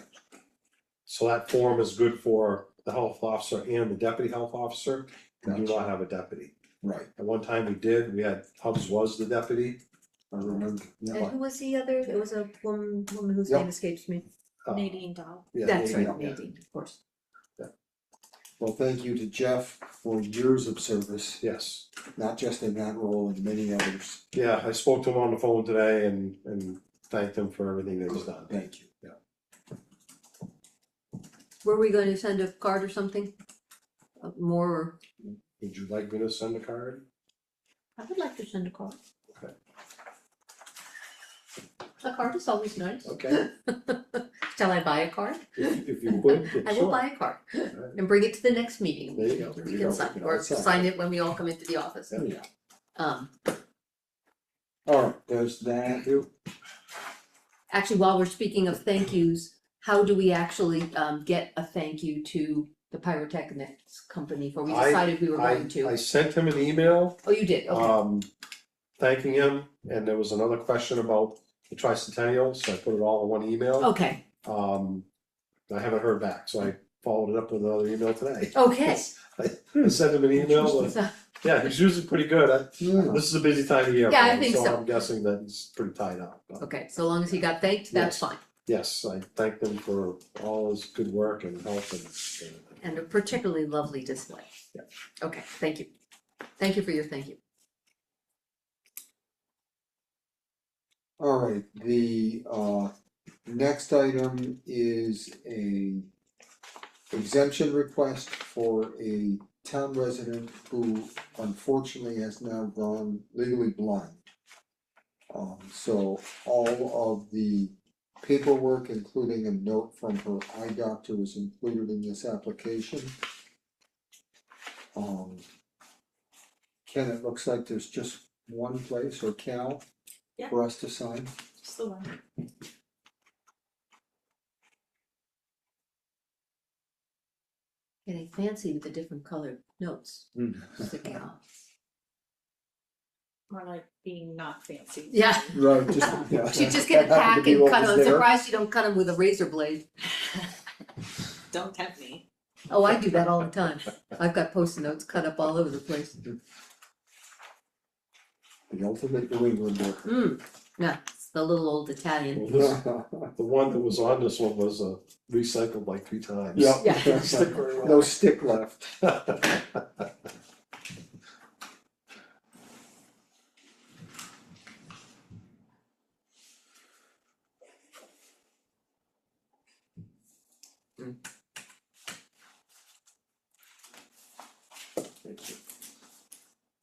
So that form is good for the health officer and the deputy health officer. We do Gotcha. not have a deputy. right, At one time we had, Hubs was the deputy. I remember, And yeah, who was the other, there was a woman whose Yep. name escapes me. uh, Nadine Dahl. yeah, That's maybe, right, yeah. Nadine, of course. well, thank you to Jeff for years of service, Yes, not just in that role and many others, yeah, I spoke to him on the phone today and thanked him for everything that he's done. thank you. Were we going to send a card or something? More, or- Would you like me to send a card? I would like to send a card. Okay. A card is always nice. Okay, Shall I buy a card? if you would, I will sure. buy a card Alright. and bring it to the next meeting. There you go. We can sign it, or sign it when we all come into the office. Yeah. Um, Alright, there's that. actually, while we're speaking of thank yous, how do we actually get a thank you to the pyrotechnics company for, we I- decided we were going I to. sent him an email, Oh, you did, okay. thanking him, and there was another question about the tricentennial, so I put it all in one email. Okay, I haven't heard back, so I followed it up with another email today. okay. I sent him an email, but, So- yeah, he's usually pretty good. Yeah. This is a busy time of year Yeah, for I him, think so. I'm guessing that he's pretty tied up. But Okay, so long as he got thanked, that's Yes. fine. yes, I thanked him for all his good work and help and. And a particularly lovely display. Yeah. Okay, thank you. Thank you for your thank you. Alright, the next item is a exemption request for a town resident who unfortunately has now gone legally blind. So all of the paperwork, including a note from her eye doctor, is included in this application. Ken, it looks like there's just one place, or Cal, Yeah. for us to sign. Just the one. Getting fancy with the different colored notes sticking out. More like being not fancy. Yeah. Right, just, yeah. You just get a That happened pack to be and what cut was them, I'm there. surprised you don't cut them with a razor blade. Don't tempt me. Oh, I do that all the time. I've got post-it notes cut up all over the place. The ultimate New Englander. Yeah, it's the little old Italian. The one that was on this one was recycled like 3 times. Yeah. Yeah. Stick very well. No stick left.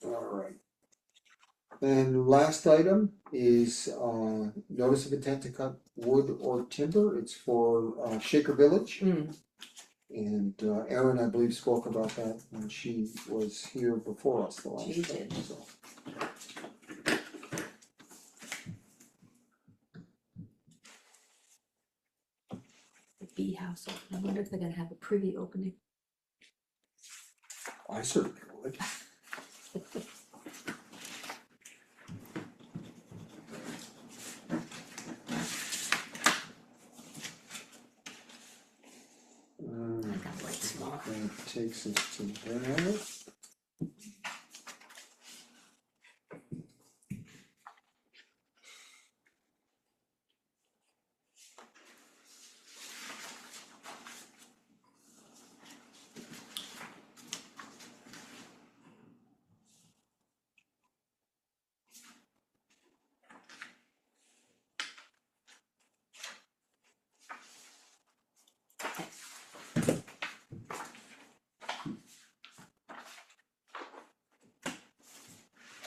Alright. And last item is notice of intent to cut wood or timber, it's for Shaker Village. Mm, And Erin, I believe, spoke about that when she was here before us the last She time, did. so. the bee house, I wonder if they're gonna have a privy opening. I certainly would. I got like small. That takes us to that.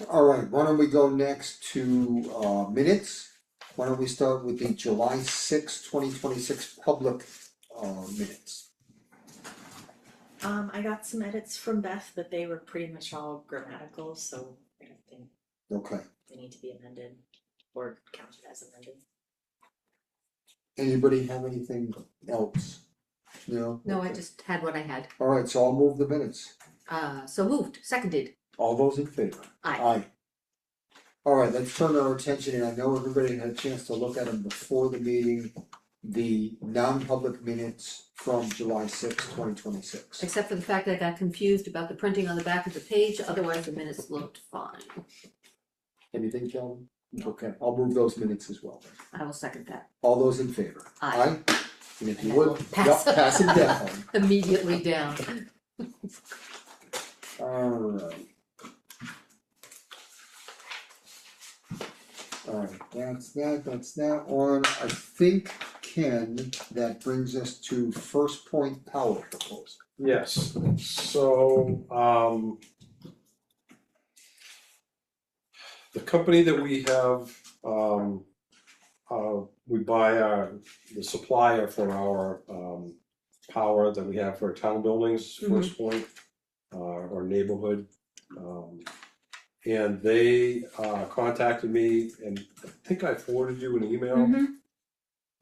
Alright, why don't we go next to minutes? Why don't we start with the July 2026 public minutes? I got some edits from Beth, but they were pretty much all grammatical, so I don't think Okay, they need to be amended or counted as amended. anybody have anything else? No? No, I Okay. just had what I had. Alright, so I'll move the minutes. So moved, seconded. All those in favor? Aye. Alright, let's turn our attention, and I know everybody had a chance to look at them before the meeting, the non-public minutes from July 2026. Except for the fact that I got confused about the printing on the back of the page, otherwise the minutes looked fine. Anything, Kelvin? Okay, I'll move those minutes as well. I will second that. All those in favor? Aye. And if you And I will would, pass- yep, pass them down. Immediately down. Alright. Alright, that's that one. I think, Ken, that brings us to First Point Power proposal. Yes, so, the company that we have, we buy the supplier for our, power that we have for town buildings, First Point, or neighborhood. And they, contacted me, and I think I forwarded you an email.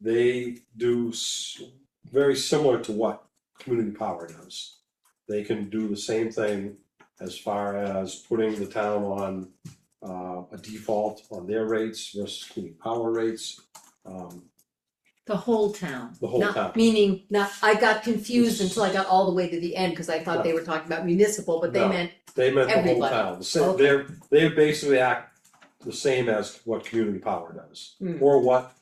They do very similar to what Community Power does. They can do the same thing as far as putting the town on a default on their rates versus Community Power rates. The whole town. The whole town. Meaning, I got confused until I got all the way to the end, cause I thought they were talking about municipal, but they No. meant, They meant the whole Everybody. town. The same- Okay. they basically act the same as what Community Power does, or what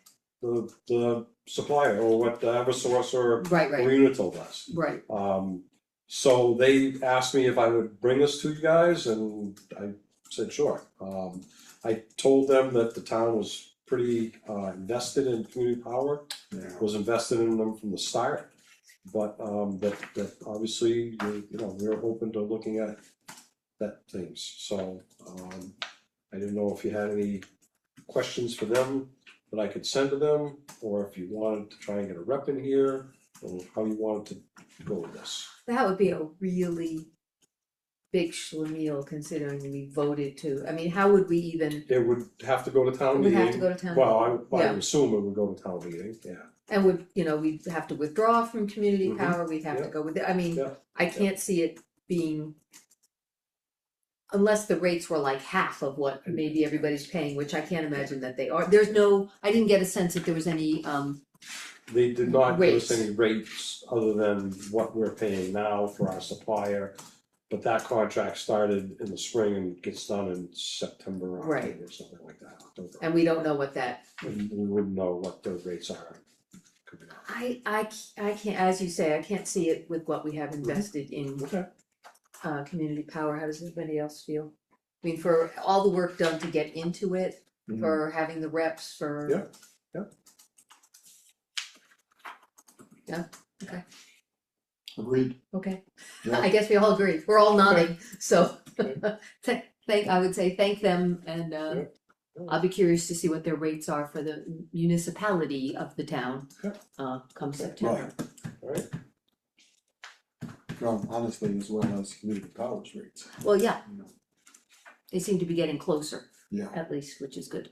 the supplier, or what Eversource or right, Unitil does. right. So they asked me if I would bring this to you guys, and I said, sure. I told them that the town was pretty invested in Community Power, was invested in them from the start. But that obviously, we're open to looking at that things, so I didn't know if you had any questions for them that I could send to them, or if you wanted to try and get a rep in here, or how you wanted to go with this. That would be a really big schlemiel considering we voted to, I mean, how would we even, It would have to go to town it would meeting. have to go to town? Well, I Yeah. would assume it would go to town meeting, yeah. And would, we'd have to withdraw from community Mhm. power, we'd have to Yeah. go with it, I mean, Yeah. I can't see it being. Unless the rates were like half of what maybe everybody's paying, which I can't imagine that they are, I didn't get a sense that there was any, They did not give us Rates. any rates other than what we're paying now for our supplier. But that contract started in the spring and gets done in September or Right. October, something like that, October. and we don't know what that, And we wouldn't know what the rates are. coming up. I can't, as you say, I can't see it with what we have invested in Okay. community power, how does anybody else feel? I mean, for all the work done to get into it, for having the reps, for. Yeah, yeah. Yeah, okay, Agreed. okay, Yeah. I guess we all agree, we're all nodding, so. Okay. I would say thank them and Yeah. I'll be curious to see what their rates are for the municipality of the town. Yeah. Come September. Alright, No, honestly, as well as Community Power's rates. Well, yeah, You know, they seem to be getting closer, Yeah, at least, which is good.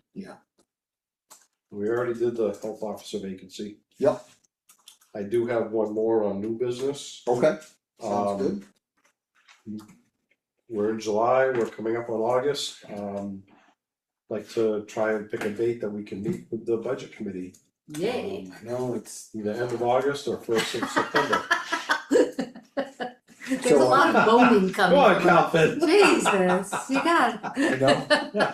we already did the health officer vacancy. Yep. I do have one more on new business. okay, Um, sounds good. We're in July, we're coming up on August, like to try and pick a date that we can meet with the budget committee. Yay. I know, it's, Either end of August or first of September. There's a lot of boning coming. Come on, from- Calvin. Jesus, you got. I know,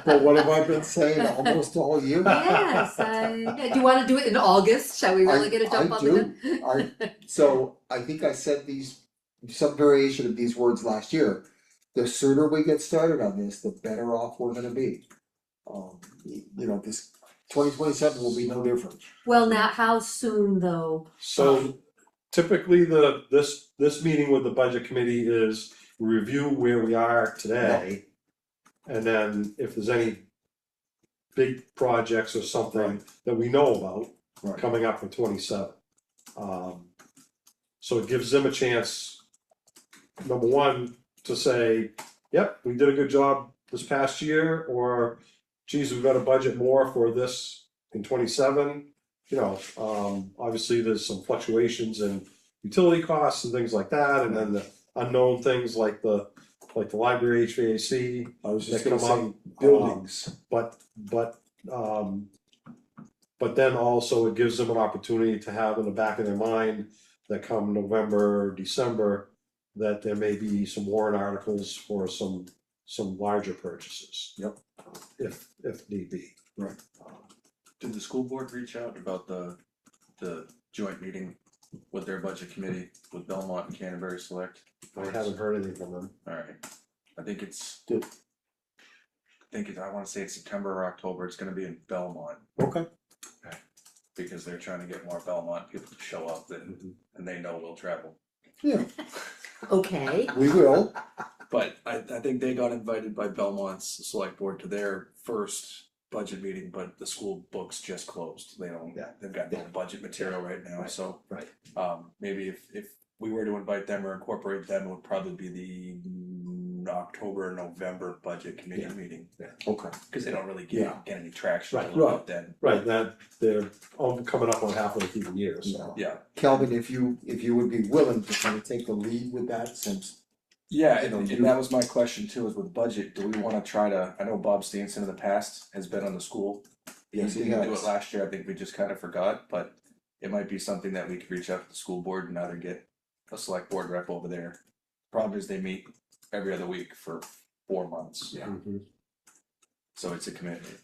but what have I been saying almost all year? Yes, do you wanna do it in August? Shall we really get a jump on the? So I think I said some variation of these words last year. The sooner we get started on this, the better off we're gonna be. This 2027 will be no different. Well, now, how soon though? So typically this meeting with the budget committee is review where we are today. And then if there's any big projects or something that we know about Right. coming up for 27. So it gives them a chance, number one, to say, yep, we did a good job this past year, or geez, we've got to budget more for this in 27. You know, obviously there's some fluctuations in utility costs and things like that, and then the unknown things like the library HVAC. I was just that gonna come say, buildings, But then also it gives them an opportunity to have in the back of their mind that come November, December, that there may be some warrant articles for some larger purchases. Yep. If need be. Right. Did the school board reach out about the joint meeting with their budget committee with Belmont and Canterbury Select? I haven't heard anything from them. Alright, I think it's. Good. I wanna say it's September or October, it's gonna be in Belmont, okay, because they're trying to get more Belmont people to show up and they know we'll travel. yeah, Okay, we will, But I think they got invited by Belmont's select board to their first budget meeting, but the school books just closed. They don't, Yeah. they've got no budget material right now, so. right. Maybe if we were to invite them or incorporate them, it would probably be the October, November budget committee Yeah. meeting. Okay, Cause they don't really Yeah. get any traction Right, till right. about then. Right, that they're coming up on halfway through the year, so. Yeah, Kelvin, if you would be willing to kind of take the lead with that, since, yeah, You know, and you- that was my question too, is with budget, do we wanna try to, I know Bob Stanson in the past has been on the school. Yes, he didn't do has. it last year, I think we just kinda forgot, but it might be something that we could reach out to the school board and either get a select board rep over there. Problem is they meet every other week for 4 months, Yeah. Mhm. so it's a commitment,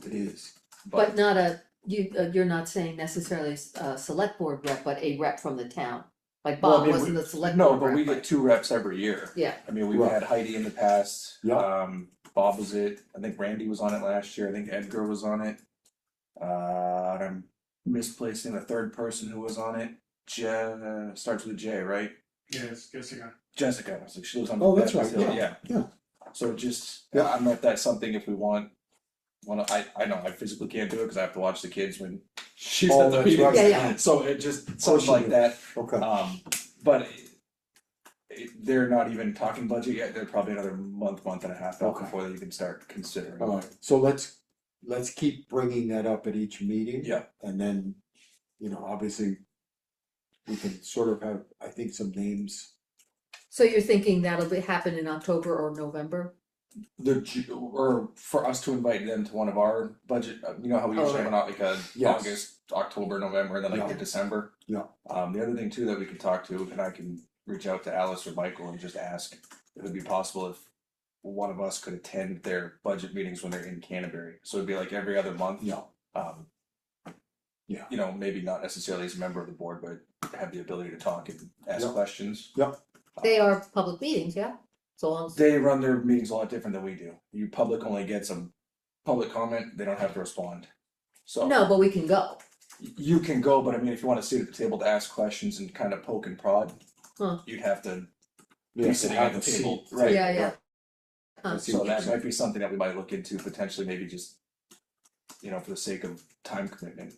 it is, but not you're not saying necessarily a select board rep, but a rep from the town. Like Well, I Bob mean, wasn't the select No, board but rep. we get 2 reps every year. Yeah, I mean, we've Right. had Heidi in the past, Yeah. Bob was it, I think Randy was on it last year, I think Edgar was on it. And I'm misplacing the third person who was on it, starts with a J, right? Yes, Jessica. Jessica, I was like, she lives on. Oh, that's Bedford right, Hill, yeah, yeah. So just, Yeah. I don't know if that's something if we wanna, I know I physically can't do it, cause I have to watch the kids when she's Oh, at the that's meeting. right. Yeah, yeah. So it just, course something you like do. that, Okay, but they're not even talking budget yet, they're probably another month and a half out Okay. before they can start considering. alright, so let's keep bringing that up at each meeting. Yeah. And then, obviously, we can sort of have, I think, some names. so you're thinking happen in October or November? Or for us to invite them to one of our budget, you know how we Oh, usually have like a Yes. August, October, November, and then like Yeah. the December. Yeah. The other thing too that we could talk to, and I can reach out to Alice or Michael and just ask if it'd be possible if one of us could attend their budget meetings when they're in Canterbury. So it'd be like every other month. Yeah. Yeah. Maybe not necessarily as a member of the board, but have the ability to talk and ask Yeah. questions. They are public meetings, yeah? So long as, They run their meetings a lot different than we do. You public only get some public comment, they don't have to respond. So. no, but we can go. You can go, but I mean, if you wanna sit at the table to ask questions and kind of poke and prod. Huh. You'd have to Yeah, be to sitting have at the a table, seat. right? Yeah, yeah. I see So what you're that saying. might be something that we might look into potentially, maybe just, for the sake of time commitment.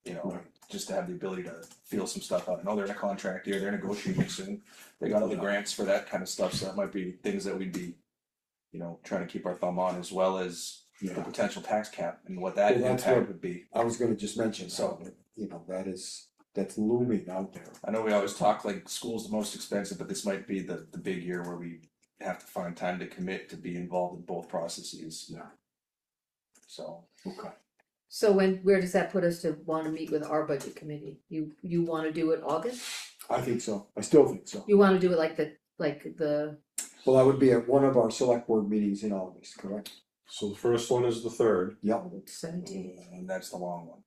Right. Just to have the ability to feel some stuff out. I know they're in a contract year, they're negotiating soon. They got other Yeah. grants for that kind of stuff, so that might be things that we'd be, trying to keep our thumb on, as well as the Yeah, potential tax cap and what that Well, that's impact what- would be. I was gonna just mention, So- so, that's looming out there. I know we always talk like school's the most expensive, but this might be the big year where we have to find time to commit to be involved in both processes. Yeah. So, Okay. So where does that put us to wanna meet with our budget committee? You wanna do it August? I think so, I still think so. You wanna do it like the, Well, that would be at one of our select board meetings in August, correct? So the first one is the 3rd, Yeah, 17th? and that's the long one.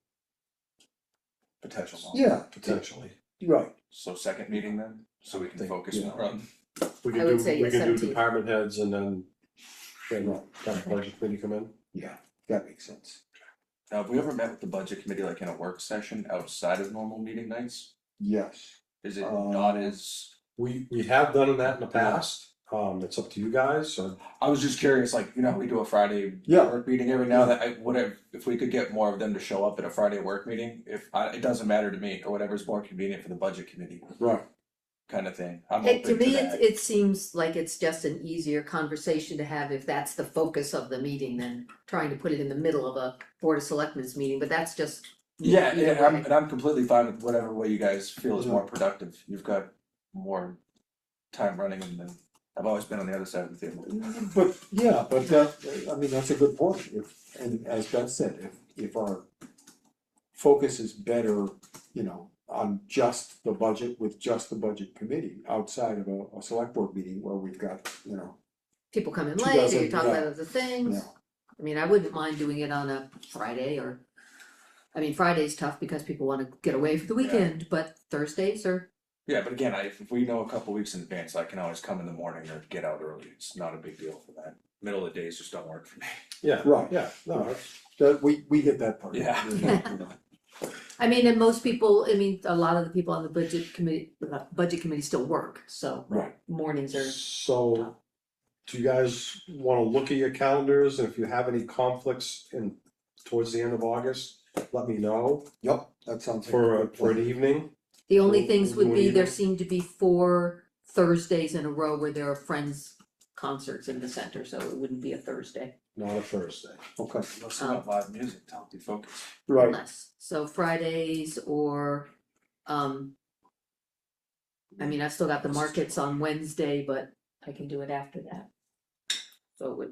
Potential long. yeah, potentially. right, So second meeting then, so we can focus yeah. more on, We I can would do, say we can do 17th. department heads and then have budget committee come in. yeah, that makes sense. now, have we ever met with the budget committee like in a work session outside of normal meeting nights? Yes, Is it not Um, as, We have done that in the past, It's up to you guys, or, I was just curious, like, you know, how we do a Friday Yeah. work meeting every now and then, if we could get more of them to show up at a Friday work meeting, it doesn't matter to me, or whatever's more convenient for the budget committee, Right. kind of thing, I'm To open to me, that. it seems like it's just an easier conversation to have if that's the focus of the meeting than trying to put it in the middle of a Board of Selectmen's meeting, but that's just. Yeah, either and way. I'm completely fine with whatever way you guys feel is Yeah. more productive, you've got more time running than, I've always been on the other side of the table. But, yeah, but I mean, that's a good point, and as Beth said, if our focus is better, you know, on just the budget with just the budget committee, outside of a select board meeting where we've got, you know, People come in Two late, or dozen, you're talking yeah. about other things. Yeah. I mean, I wouldn't mind doing it on a Friday Friday's tough because people wanna get away for the weekend, but Thursdays are, Yeah, but again, if we know a couple weeks in advance, I can always come in the morning or get out early, it's not a big deal for that. Middle of the days just don't work for me. yeah, Right. yeah, no, we get that part. Yeah. You know. I mean, and most people, I mean, a lot of the people on the budget committee still work, so Right. mornings are. so, do you guys wanna look at your calendars, and if you have any conflicts towards the end of August, let me know, Yep, that sounds like a for good an plan. evening. The only We'll- things we'll would do be, an there email. seem to be 4 Thursdays in a row where there are Friends concerts in the center, so it wouldn't be a Thursday. Not a Thursday. Okay, Listen up live music to help you focus. right, Unless, so Fridays or, I mean, I've still got the markets on Wednesday, but I can do it after that. So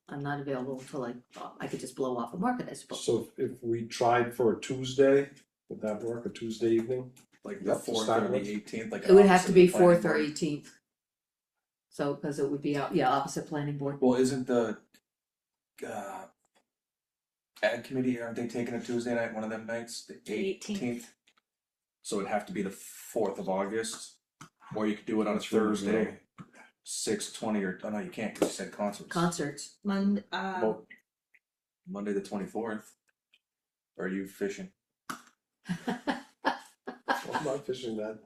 I'm not available till like, I could just blow off a market, I suppose. So if we tried for a Tuesday, would that work, a Tuesday evening? Like the Yep, to 4th start or the with. 18th, like. It would have opposite to be of the planning 4th or board. 18th. So, cause it would be, opposite planning board. Well, isn't the ad committee, aren't they taking a Tuesday night, one of them nights, the 18th. 18th? So it'd have to be the 4th of August, or you could do it on a That's really Thursday, 6:20, or, oh no, you can't, cause you said concerts. Concerts. Well, Monday the 24th. Or are you fishing? I'm not fishing that.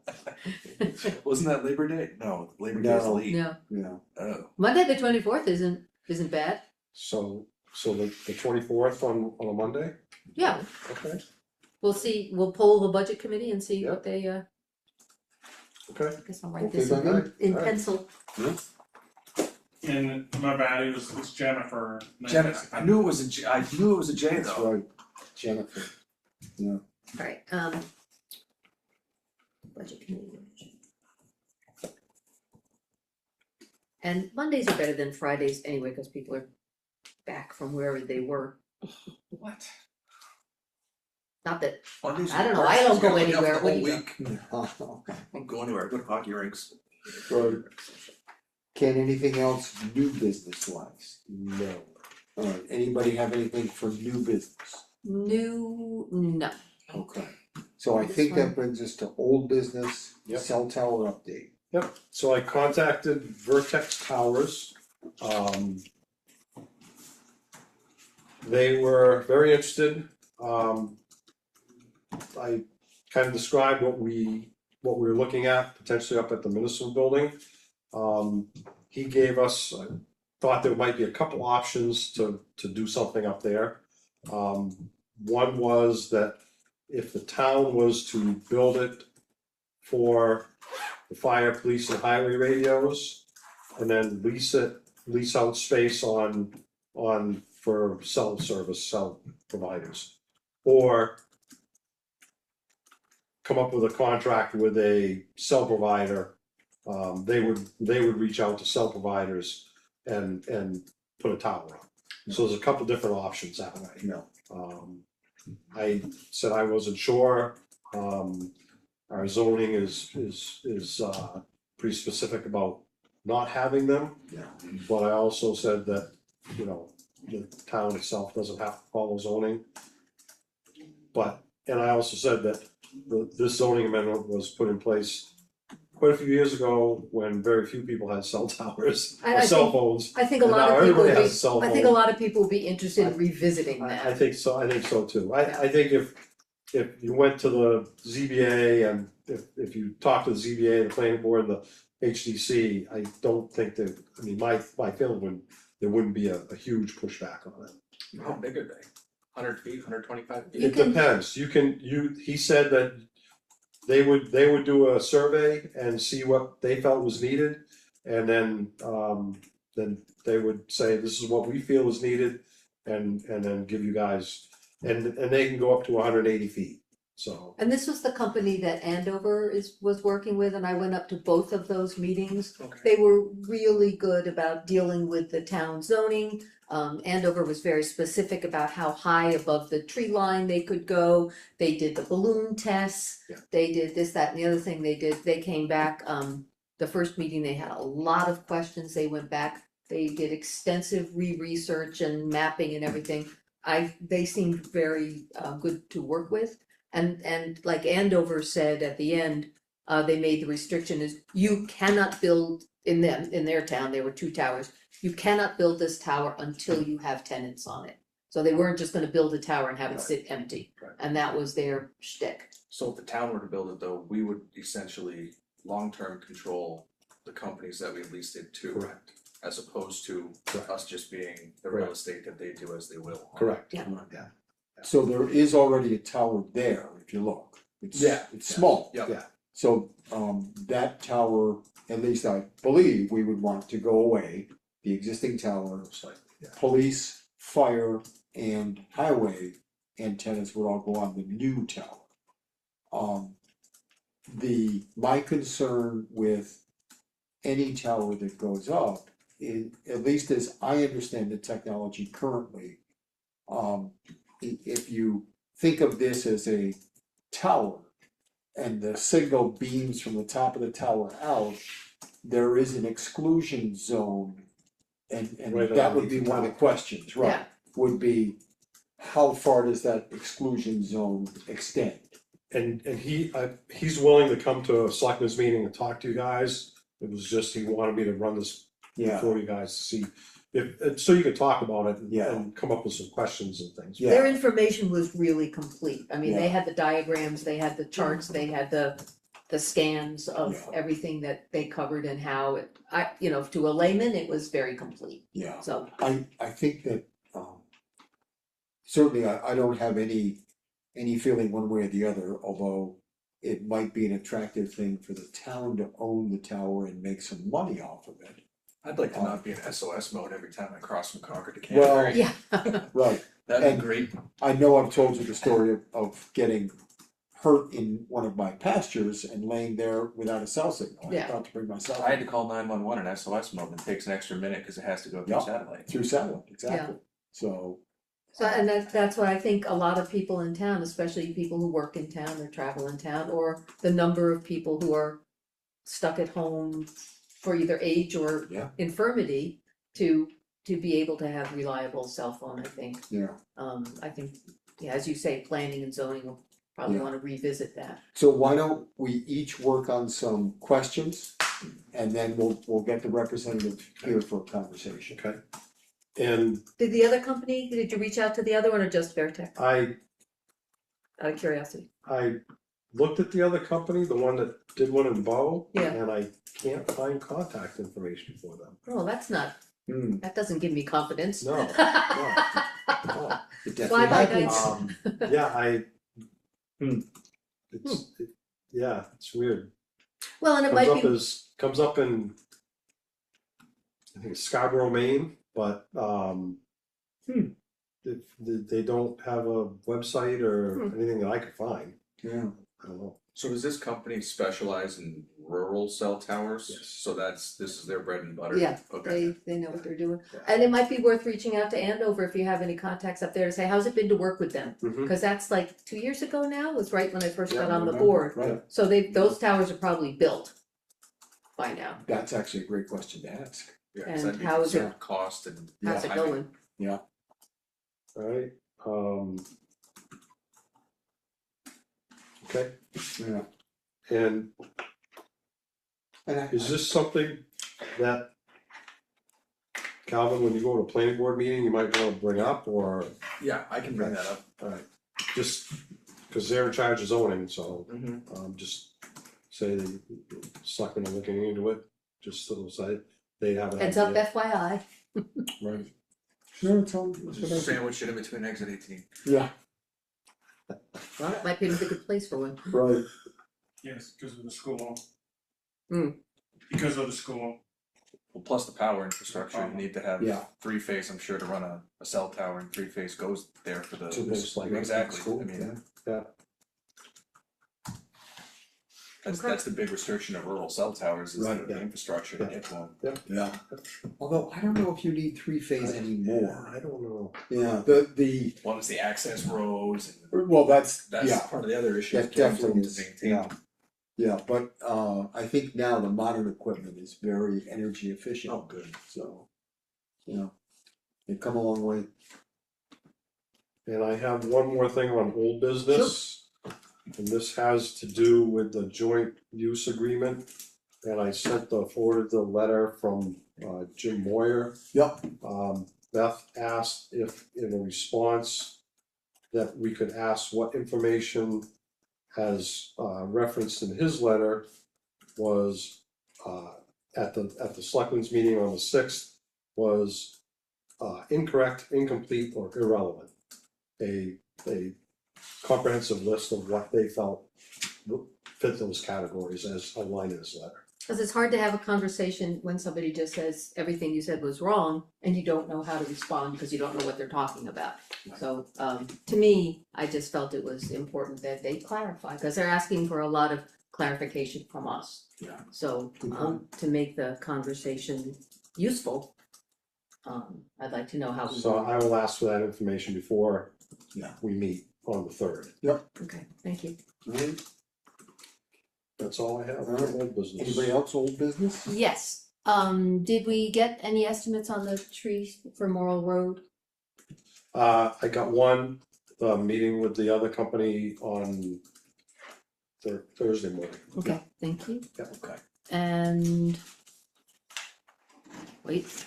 Wasn't that Labor Day? No, Labor Day is No. late. No, yeah, Oh, Monday the 24th isn't bad. So the 24th on a Monday? Yeah, Okay, we'll poll the budget committee and see what they, okay. I guess I'll write Okay, this by me. in Alright. pencil. And my bad, it's Jennifer. Jenna, I knew it was a J, I knew it was a J that's though. right, Jennifer, yeah. Alright, budget committee. And Mondays are better than Fridays anyway, cause people are back from wherever they were. What? Not that, Mondays I don't are know, I parks, don't you go gotta look out anywhere. for the What whole do you week. Okay. I don't go anywhere, I go to hockey rinks. Right. Can anything else new business wise? No. Alright, anybody have anything for new business? no. Okay, so I think that brings us to old business, Yep. cell tower update. Yep, so I contacted Vertex Towers. They were very interested. I kind of described what we were looking at, potentially up at the Minnesota building. He gave us, I thought there might be a couple options to do something up there. One was that if the town was to build it for the fire, police, and highway radios, and then lease out space on for cell providers. Or come up with a contract with a cell provider, they would reach out to cell providers and put a tower up. So there's a couple different options out there. No, I said I wasn't sure, our zoning is pretty specific about not having them. yeah, But I also said that, you know, the town itself doesn't have to follow zoning. And I also said that this zoning amendment was put in place quite a few years ago when very few people had cell towers I or cell think- phones. I think a And lot now of people everybody would has a cell be, I think a phone. lot of people would be interested in revisiting I that. think so too. I think if you went to the ZBA and if you talked to the ZBA, the planning board, HDC, I don't think that, I mean, my feeling would, there wouldn't be a huge pushback on it. How big are they? 100 feet, 125 feet? You It can- depends, he said that they would do a survey and see what they felt was needed. And then they would say, this is what we feel is needed, and then give you guys, and they can go up to 180 feet, so. And this was the company that Andover was working with, and I went up to both of those meetings. Okay. They were really good about dealing with the town zoning. Andover was very specific about how high above the tree line they could go. They did the balloon tests. Yeah. They did this, that, and the other thing they did. They came back, the first meeting, they had a lot of questions. They went back. They did extensive research and mapping and everything. They seemed very good to work with. And like Andover said at the end, they made the restriction is you cannot build in their town, there were 2 towers. You cannot build this tower until you have tenants on it. So they weren't just gonna build a tower and have it sit empty. Right. And that was their shtick. So if the town were to build it though, we would essentially long-term control the companies that we leased it to. Correct. As opposed to Correct. us just being the real Correct. estate that they do as they will. Correct. Yeah. So there is already a tower there, if you look. It's small. Yep. Yeah. So, that tower, at least I believe, we would want to go away, the existing tower. Yeah. Police, fire, and highway antennas would all go on the new tower. My concern with any tower that goes up is, at least as I understand the technology currently, if you think of this as a tower and the signal beams from the top of the tower out, there is an exclusion zone. And Right that would be underneath the one of the tower. questions, right? Yeah. Would be, how far does that exclusion zone extend? And he's willing to come to a selectmen's meeting and talk to you guys. It was just, he wanted me to run this Yeah, before you guys to see, so you could talk about it Yeah. and come up with some questions and things. Yeah. Their information was really complete. I mean, they Yeah. had the diagrams, they had the charts, they had the scans of Yeah. everything that they covered and how it, to a layman, it was very complete. yeah. So, I think that, certainly I don't have any feeling one way or the other, although it might be an attractive thing for the town to own the tower and make some money off of it. I'd like to not be in SOS mode every time I cross from Concord to Well, Canterbury. yeah. Right, That'd and- be great. I know I've told you the story of getting hurt in one of my pastures and laying there without a cell signal. I Yeah. thought to bring my cell I had to call 911 in SOS mode and it takes an extra minute because it has to go through Yeah. satellite. through satellite, exactly. So, So, and that's what I think a lot of people in town, especially people who work in town or travel in town, or the number of people who are stuck at home for either age or Yeah. infirmity, to be able to have reliable cell phone, I think. yeah, I think, yeah, as you say, planning and zoning will probably Yeah. wanna revisit that. so why don't we each work on some questions? And then we'll get the representative here for a conversation. Okay. And Did the other company, did you reach out to the other one or just Vertec, I out of curiosity? looked at the other company, the one that did one in Bow. Yeah. And I can't find contact information for them. Oh, that's not, Hmm, that doesn't give me confidence. No, oh, it definitely Fly by happens. night. Yeah, Hmm. yeah, it's weird. Well, and it might be, Comes up in, I think it's Scarborough, Maine, but, if they don't have a website or anything that I could find, Yeah, I don't know. So does this company specialize in rural cell towers? Yes. So this is their bread and butter? Yeah, Okay. they know what they're doing. Yeah. And it might be worth reaching out to Andover if you have any contacts up there to say, how's it been to work with them? Mhm. Cause that's like 2 years ago now, was right when I first Yeah, got on the remember, board. right. So those towers are probably built by now. That's actually a great question to ask. Yeah, 'cause And I'd be how is concerned with cost and How's it timing. going? Alright, okay, Yeah. and And is this something that, Calvin, when you go to a planning board meeting, you might wanna bring up, or, Yeah, I can bring that up. alright, just, cause they're in charge of zoning, so, Mm-hmm. just say the selectmen are looking into it. just so they have an Heads up, idea. FYI. Right. No, it's all, Just sandwich it in between exit 18. yeah, Well, it might be a good place for one. right, Yes, because of the school. Hmm. Because of the school. Well, plus the power infrastructure, you need to have Yeah. three-phase, I'm sure, to run a cell tower, and three-phase goes there for the. To those, like, Exactly, school, I mean, Yeah, that's the big restriction of rural cell towers, is Right, the yeah. infrastructure to get to them. yeah. Although, I don't know if you need three-phase anymore. I don't know. Yeah, the, One is the access roads, and well, that's, that's yeah, part of the other issue. that definitely is, yeah. Yeah, but, I think now the modern equipment is very energy efficient. Oh, good. So, you know, they've come a long way. And I have one more thing on old business. And this has to do with the joint use agreement. And I forwarded the letter from Jim Moyer. Yep. Beth asked if, in a response, that we could ask what information has referenced in his letter was at the selectmen's meeting on the 6th was incorrect, incomplete, or irrelevant. A comprehensive list of what they felt fit those categories as outlined in his letter. Because it's hard to have a conversation when somebody just says everything you said was wrong and you don't know how to respond because you don't know what they're talking about. So to me, I just felt it was important that they clarify, because they're asking for a lot of clarification from us. Yeah. So to make the conversation useful, I'd like to know how. So I will ask for that information before Yeah. we meet on the 3rd. Okay, thank you. Right. That's all I have for old business. Anybody else old business? Yes, did we get any estimates on the trees for Morrill Road? I got one, meeting with the other company on Thursday morning. Okay, thank you. Yeah. Okay. And wait.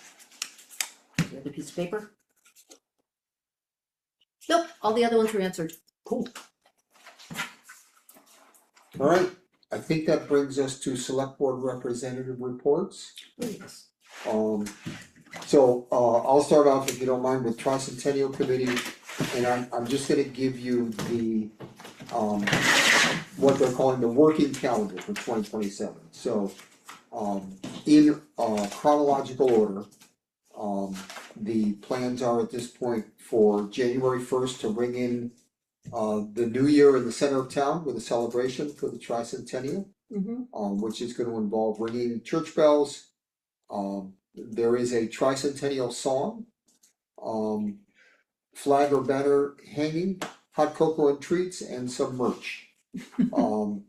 The other piece of paper? Nope, all the other ones were answered. Cool. All right, I think that brings us to select board representative reports. Oh, yes. I'll start off, if you don't mind, with Tricentennial Committee, and I'm just gonna give you the, what they're calling the working calendar for 2027. So, in chronological order, the plans are at this point for January 1st to ring in the new year in the center of town with a celebration for the Tricentennial, which is gonna involve ringing church bells. There is a Tricentennial song, flag or banner hanging, hot cocoa and treats, and some merch. And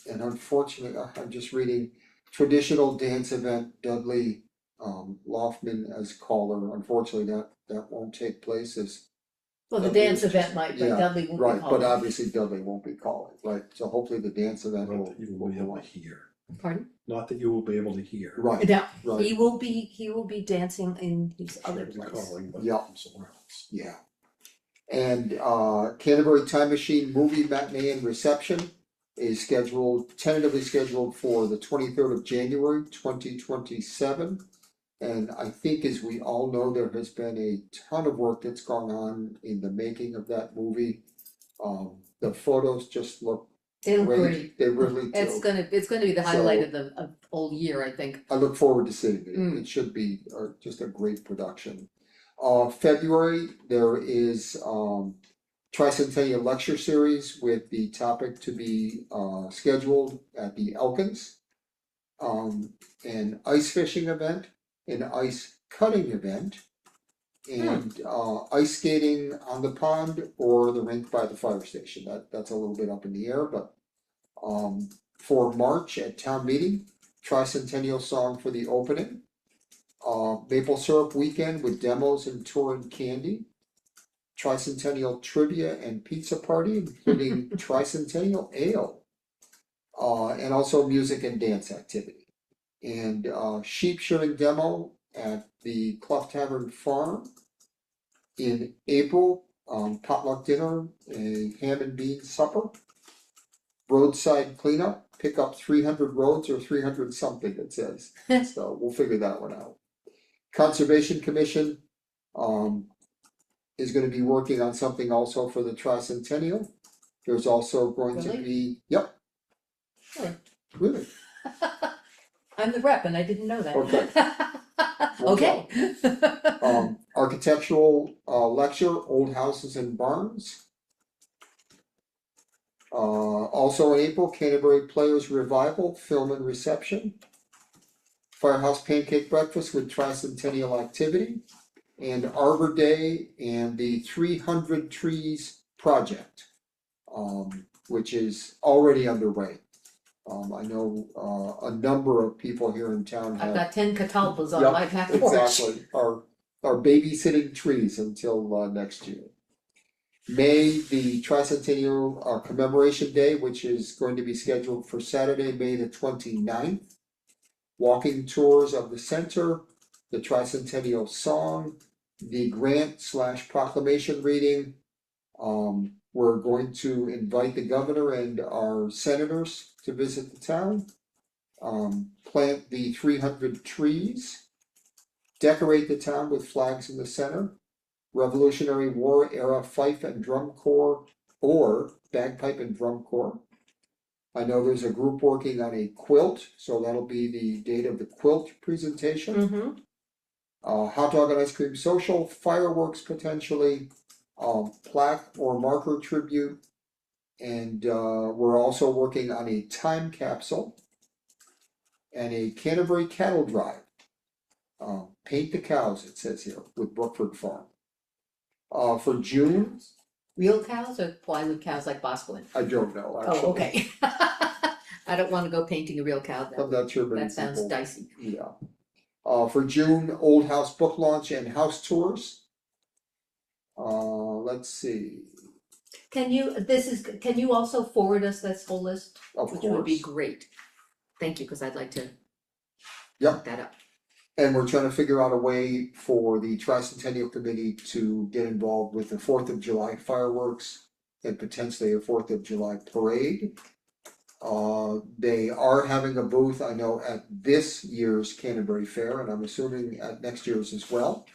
unfortunately, I'm just reading, traditional dance event, Dudley Loftman as caller. Unfortunately, that won't take place as. Well, the dance event might, but Yeah, Dudley won't be Right, but calling. obviously Dudley won't be calling, right, so hopefully the dance event Not will. that you will be able to hear. Pardon? Not that you will be able to hear. Right, Now, right. he will be dancing in his other He'll be place. calling, but Yeah. from somewhere else. Yeah. And Canterbury Time Machine movie matinee and reception is tentatively scheduled for the 23rd of January 2027. And I think, as we all know, there has been a ton of work that's gone on in the making of that movie. The photos just look They look great, great. they really do. It's gonna be the highlight So- of the whole year, I think. I look forward to seeing it, Mm. it should be just a great production. February, there is Tricentennial Lecture Series with the topic to be scheduled at the Elkins. An ice fishing event, an ice cutting event, and ice skating on the pond or the rink by the fire station. That's a little bit up in the air, but for March at town meeting, Tricentennial song for the opening. Maple syrup weekend with demos and touring candy. Tricentennial trivia and pizza party, including Tricentennial ale. And also music and dance activity. And sheep shearing demo at the Clough Tavern Farm. In April, potluck dinner, a ham and bean supper. Roadside cleanup, pick up 300 roads or 300 something, it says. So we'll figure that one out. Conservation Commission, is gonna be working on something also for the tricentennial. There's also going to Really? be, yep. Really? Really? I'm the rep and I didn't know that. Okay. Okay. Architectural, lecture, old houses and barns. Also in April, Canterbury Players Revival, film and reception. Firehouse Pancake Breakfast with tricentennial activity. And Arbor Day and the 300 Trees Project, which is already underway. I know, a number of people here in town I've have. got 10 catalpas on Yep, my back porch. Exactly, are babysitting trees until, next year. May, the tricentennial commemoration day, which is going to be scheduled for Saturday, May the 29th. Walking tours of the center, the tricentennial song, the grant/proclamation reading. We're going to invite the governor and our senators to visit the town. Plant the 300 trees. Decorate the town with flags in the center. Revolutionary War era fife and drum corps or bagpipe and drum corps. I know there's a group working on a quilt, so that'll be the date of the quilt presentation. Mm-hmm. Hot dog and ice cream social, fireworks potentially, plaque or marker tribute. And we're also working on a time capsule and a Canterbury cattle drive. Paint the cows, it says here, with Brookford Farm. For June, Real cows or plywood cows like Boscawen? I don't know, actually. Oh, okay. I don't wanna go painting a real cow I'm not sure many that sounds people- dicey. Yeah. For June, Old House book launch and house tours. Let's see, Can you also forward us this whole list? of Which would be course, great. Thank you, cause I'd like to Yep. look that up. and we're trying to figure out a way for the tricentennial committee to get involved with the 4th of July fireworks and potentially a 4th of July parade. They are having a booth, I know, at this year's Canterbury Fair, and I'm assuming at next year's as well.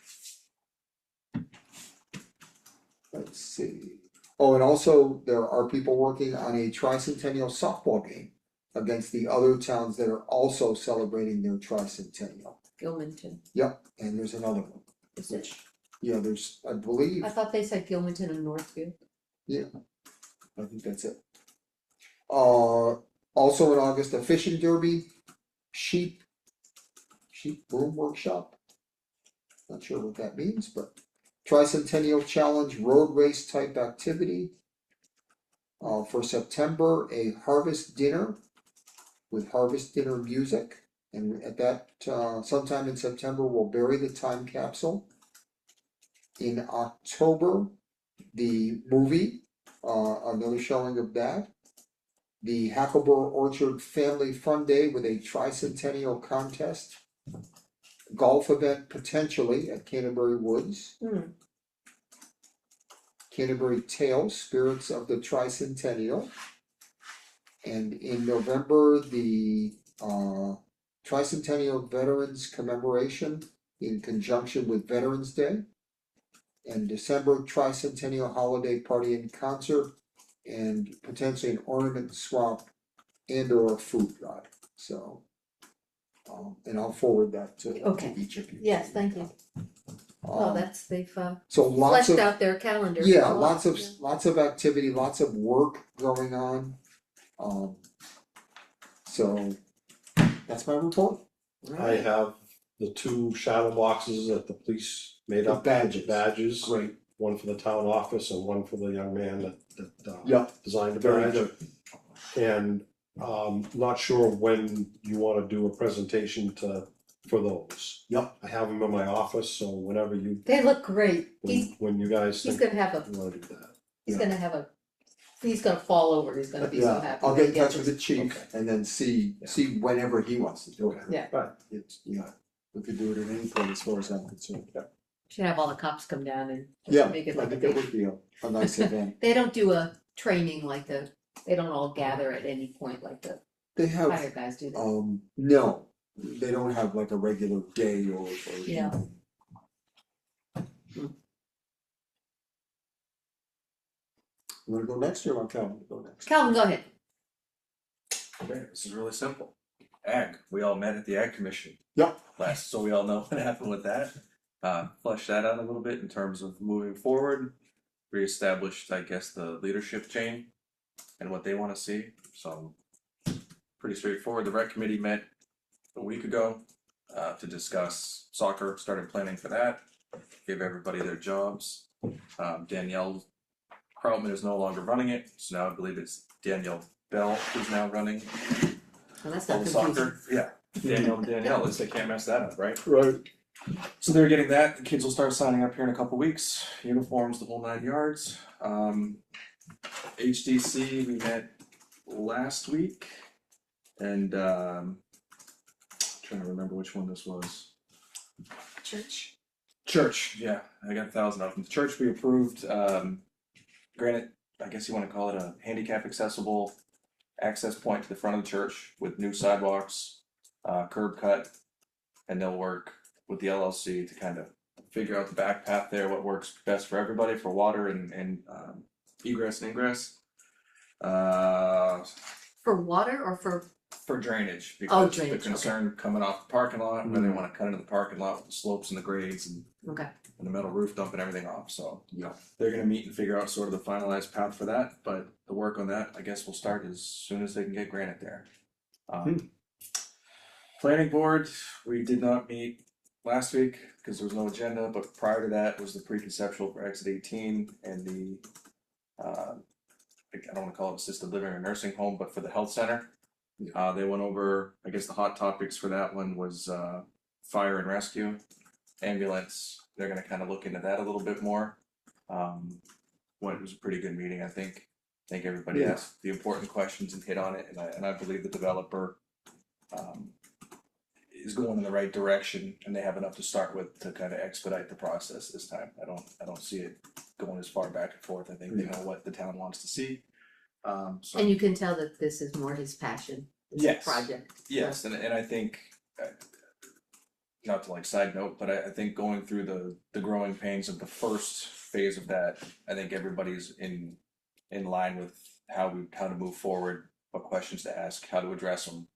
Let's see. Oh, and also there are people working on a tricentennial softball game against the other towns that are also celebrating their tricentennial. Gilmanton, Yep, and there's another one, is it? yeah, there's, I believe, I thought they said Gilmanton and Northfield. I think that's it. Also in August, a fishing derby, sheep boom workshop. Not sure what that means, but tricentennial challenge road race type activity. For September, a harvest dinner with harvest dinner music. And at that, sometime in September, we'll bury the time capsule. In October, the movie, another showing of that. The Hackleboro Orchard Family Fun Day with a tricentennial contest. Golf event potentially at Canterbury Woods. Hmm. Canterbury Tales, Spirits of the Tricentennial. And in November, the Tricentennial Veterans Commemoration in conjunction with Veterans Day. And December, Tricentennial Holiday Party and Concert, and potentially an ornament swap and or a food drive, so. And I'll forward that to Okay. each of you. Yes, thank you. Well, Um, they've So lots fleshed of, out their calendar. yeah, a lot, lots of activity, lots of work going on. So that's my report. I have the 2 shadow boxes that the police made The up. badges. Badges, Great, one for the town office and one for the young man that yeah, designed the very badge. good. And not sure when you wanna do a presentation for those. Yep. I have them in my office, so whenever you, They look great. when you guys He's think gonna have a, you wanna do that. he's gonna fall over, he's gonna be so Yeah, happy. I'll when get in he touch gets with the chief Okay. and then see whenever he wants to do it. Yeah. Right. It's, yeah, we could do it at any point as far as I'm concerned. Should have all the cops come down and Yeah, just make it I like a think it big. would be a nice event. They don't do a training like they don't all gather at any point like the They have, fire guys do that. no, they don't have like a regular day or. Yeah. You wanna go next or you want Calvin to go next? Calvin, go ahead. Okay, this is really simple. Ag, we all met at the Ag Commission. Yeah. Last, so we all know what happened with that. Flesh that out a little bit in terms of moving forward. Reestablished, I guess, the leadership chain and what they wanna see, so. Pretty straightforward, the rec committee met a week ago, to discuss soccer, started planning for that. Gave everybody their jobs. Danielle Krautman is no longer running it, so now I believe it's Danielle Bell who's now running Well, that's all not the confusing. soccer. Yeah, Danielle and Danielle, at least they can't mess that up, right? Right. So they're getting that, the kids will start signing up here in a couple weeks, uniforms, the whole 9 yards. HDC, we met last week, and trying to remember which one this was. Church. Church, yeah, I got 1,000 of them. The church we approved, granted, I guess you wanna call it a handicap accessible access point to the front of the church with new sidewalks, curb cut, and they'll work with the LLC to kind of figure out the back path there, what works best for everybody for water and egress and ingress. For water or for, For drainage, Oh, because the drainage, okay. concern coming off the parking lot, where they wanna cut into the parking lot with the slopes and the grades and okay, the metal roof dumping everything off, so. Yeah. They're gonna meet and figure out sort of the finalized path for that, but the work on that, I guess, will start as soon as they can get granite there. Planning board, we did not meet last week, cause there was no agenda, but prior to that was the pre-conceptual for exit 18 and the I don't wanna call it assisted living or nursing home, but for the health center. They went over, I guess the hot topics for that one was fire and rescue, ambulance, they're gonna kinda look into that a little bit more. Well, it was a pretty good meeting, I think. I think everybody Yeah. asked the important questions and hit on it, and I believe the developer is going in the right direction, and they have enough to start with to kinda expedite the process this time. I don't see it going as far back and forth, I think they know what the town wants to see. So. and you can tell that this is more his passion, this Yes. project. Yes, and I think, not to like side note, but I think going through the growing pains of the first phase of that, I think everybody's in line with how to move forward, what questions to ask, how to address them.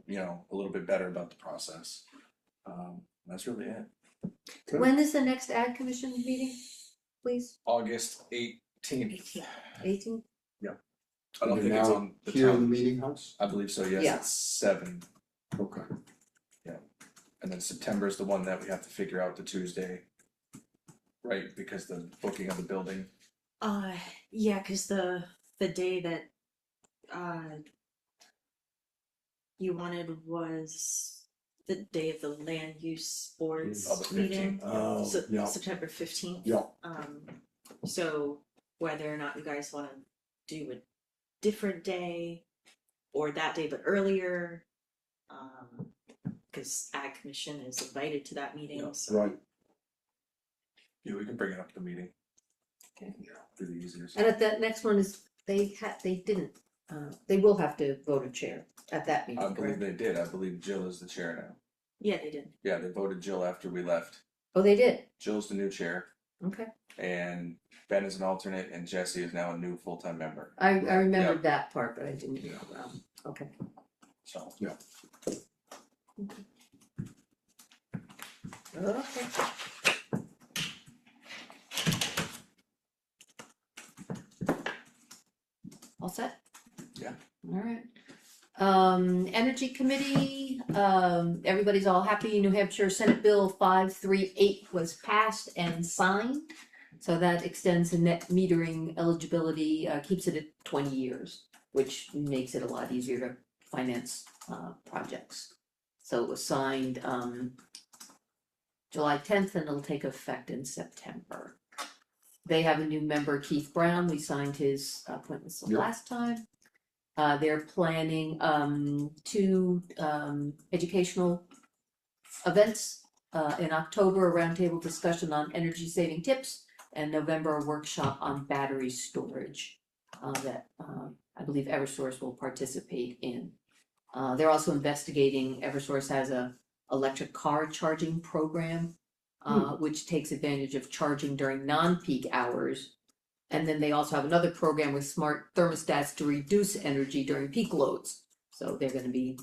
You know, a little bit better about the process. That's really it. Okay. When is the next Ag Commission meeting, please? August 18th. 18th? I don't think it's on the Here in the town, meeting house? I believe so, yes, Yeah. it's 7. Okay. And then September is the one that we have to figure out the Tuesday. Right, because the booking of the building. Yeah, cause the day that you wanted was the day of the land use boards Of the meeting. 15th. Oh, So yeah, September 15th. yeah, So whether or not you guys wanna do a different day or that day but earlier, cause Ag Commission is invited to that meeting, Yeah, so. right. Yeah, we can bring it up at the meeting. Okay. Do the easiest. And at that next one is, they didn't, they will have to vote a chair at that meeting, I believe correct? they did, I believe Jill is the chair now. Yeah, they did. Yeah, they voted Jill after we left. Oh, they did, Jill's the new chair, okay. and Ben is an alternate, and Jesse is now a new full-time member, I remembered that part, but I didn't, okay. so. Okay. All set? Yeah. Alright. Energy Committee, everybody's all happy, New Hampshire Senate Bill 538 was passed and signed. So that extends the net metering eligibility, keeps it at 20 years, which makes it a lot easier to finance, projects. So it was signed, July 10th, and it'll take effect in September. They have a new member, Keith Brown, we signed his appointments the Yep. last time. They're planning 2 educational events, in October, a roundtable discussion on energy saving tips, and November, a workshop on battery storage, that I believe Eversource will participate in. They're also investigating, Eversource has a electric car charging program, which takes advantage of charging during non-peak hours. And then they also have another program with smart thermostats to reduce energy during peak loads. So they're gonna be,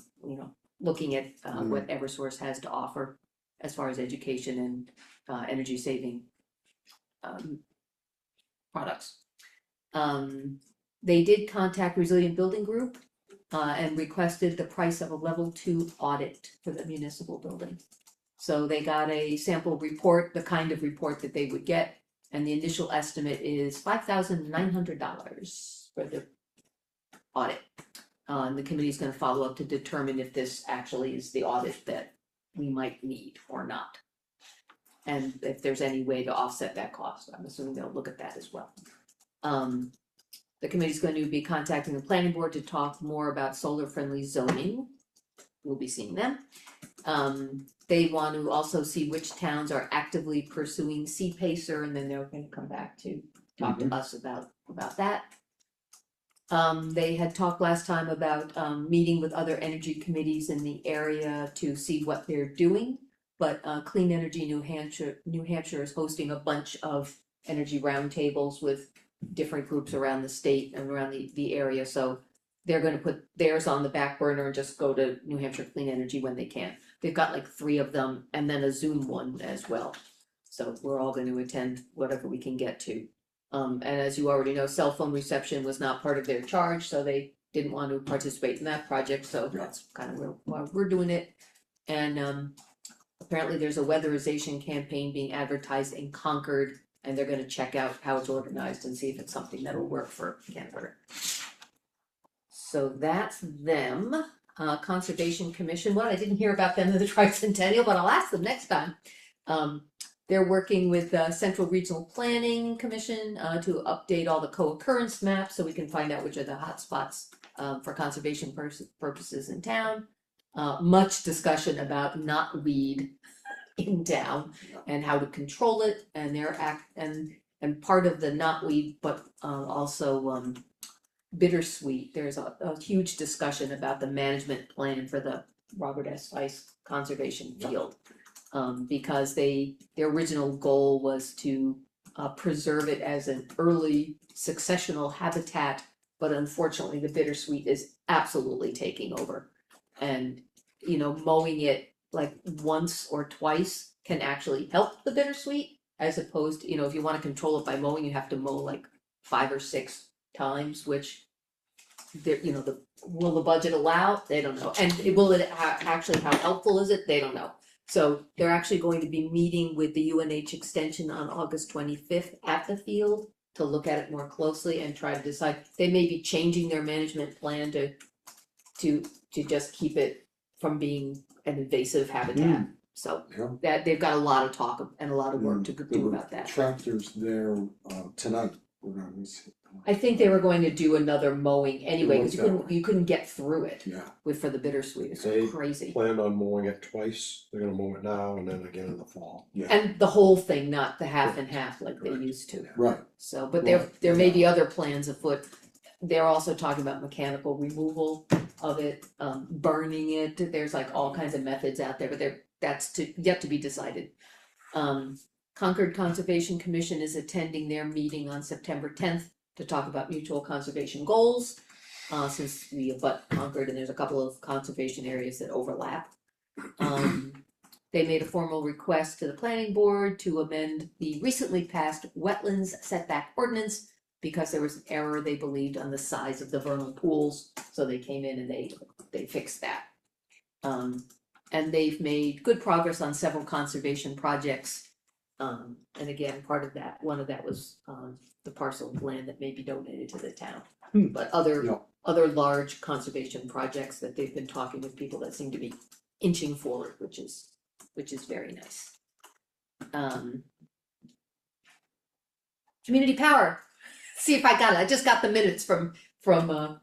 looking at what Eversource has to offer as far as education and energy saving products. They did contact Resilient Building Group and requested the price of a level 2 audit for the municipal building. So they got a sample report, the kind of report that they would get, and the initial estimate is $5,900 for the audit. And the committee's gonna follow up to determine if this actually is the audit that we might need or not. And if there's any way to offset that cost, I'm assuming they'll look at that as well. The committee's going to be contacting the planning board to talk more about solar-friendly zoning. We'll be seeing them. They want to also see which towns are actively pursuing CPACER, and then they're gonna come back to talk to us about that. They had talked last time about meeting with other energy committees in the area to see what they're doing. But Clean Energy New Hampshire is hosting a bunch of energy roundtables with different groups around the state and around the area, so they're gonna put theirs on the back burner and just go to New Hampshire Clean Energy when they can. They've got like 3 of them and then a Zoom one as well. So we're all gonna attend whatever we can get to. And as you already know, cell phone reception was not part of their charge, so they didn't want to participate in that project, so that's kind of why we're doing it. And apparently there's a weatherization campaign being advertised in Concord, and they're gonna check out how it's organized and see if it's something that'll work for Canterbury. So that's them. Conservation Commission, well, I didn't hear about them in the tricentennial, but I'll ask them next time. They're working with Central Regional Planning Commission to update all the co-occurrence maps so we can find out which are the hot spots for conservation purposes in town. Much discussion about knotweed in town and how to control it, and and part of the knotweed, but also bittersweet. There's a huge discussion about the management plan for the Robert S. Weiss Conservation Field. Because their original goal was to preserve it as an early successional habitat, but unfortunately the bittersweet is absolutely taking over. And mowing it like once or twice can actually help the bittersweet, as opposed to, if you wanna control it by mowing, you have to mow like 5 or 6 times, which will the budget allow? They don't know. And actually, how helpful is it? They don't know. So they're actually going to be meeting with the UNH extension on August 25th at the field to look at it more closely and try to decide. They may be changing their management plan to just keep it from being an invasive habitat. So that they've got a lot of talk and a lot of work to do about that. Tractors there tonight. We're gonna see. I think they were going to do another mowing anyway, because you couldn't get through it for the bittersweet. It's They crazy. Plan on mowing it twice. They're gonna mow it now and then again in the fall. And the whole thing, not the half and half like they used to. Right. So, but there may be other plans afoot. They're also talking about mechanical removal of it, burning it. There's like all kinds of methods out there, but that's yet to be decided. Concord Conservation Commission is attending their meeting on September 10th to talk about mutual conservation goals, since we abut Concord and there's a couple of conservation areas that overlap. They made a formal request to the planning board to amend the recently passed wetlands setback ordinance because there was an error, they believed, on the size of the vernal pools, so they came in and they fixed that. And they've made good progress on several conservation projects. And again, one of that was the parcel of land that may be donated to the town. But other large conservation projects that they've been talking with people that seem to be inching forward, which is very nice. Community power. See if I got it. I just got the minutes from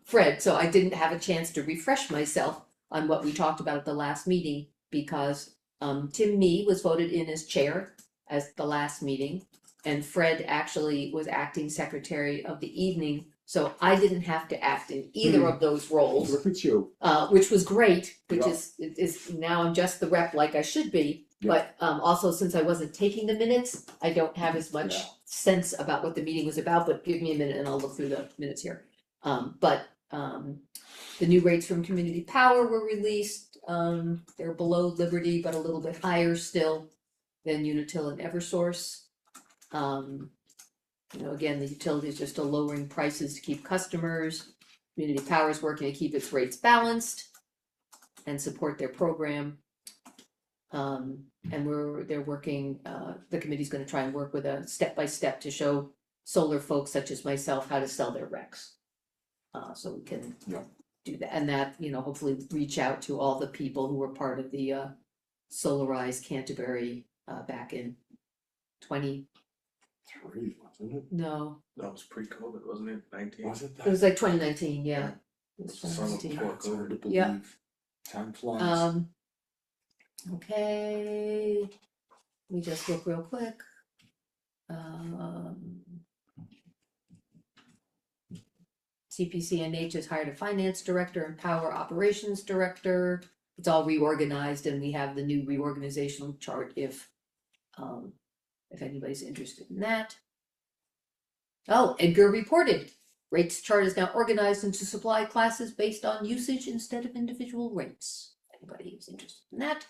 Fred, so I didn't have a chance to refresh myself on what we talked about at the last meeting because Tim Mee was voted in as chair as the last meeting, and Fred actually was acting secretary of the evening So I didn't have to act in either of those roles, Look at you. which was great, which Yeah. is now I'm just the rep like I should be. Yeah. But also since I wasn't taking the minutes, I don't have as much Yeah. sense about what the meeting was about, but give me a minute and I'll look through the minutes here. But the new rates from Community Power were released. They're below Liberty, but a little bit higher still than Unitil and Eversource. You know, again, the utilities are still lowering prices to keep customers. Community Power is working to keep its rates balanced and support their program. And they're working, the committee's gonna try and work with a step-by-step to show solar folks such as myself how to sell their RECs. So we can Yeah. do that, and that, you know, hopefully reach out to all the people who were part of the Solarized Canterbury back in 20, Wasn't it? no, That was pre-COVID, wasn't it? 19. Was it it was like 2019, yeah. It was Son of 2019. pork. It's hard to Yeah. believe. Time flies. Okay, let me just look real quick. CPCNH has hired a finance director and power operations director. It's all reorganized and we have the new reorganizational chart if anybody's interested in that. Oh, Edgar reported. Rates chart is now organized into supply classes based on usage instead of individual rates. Anybody who's interested in that.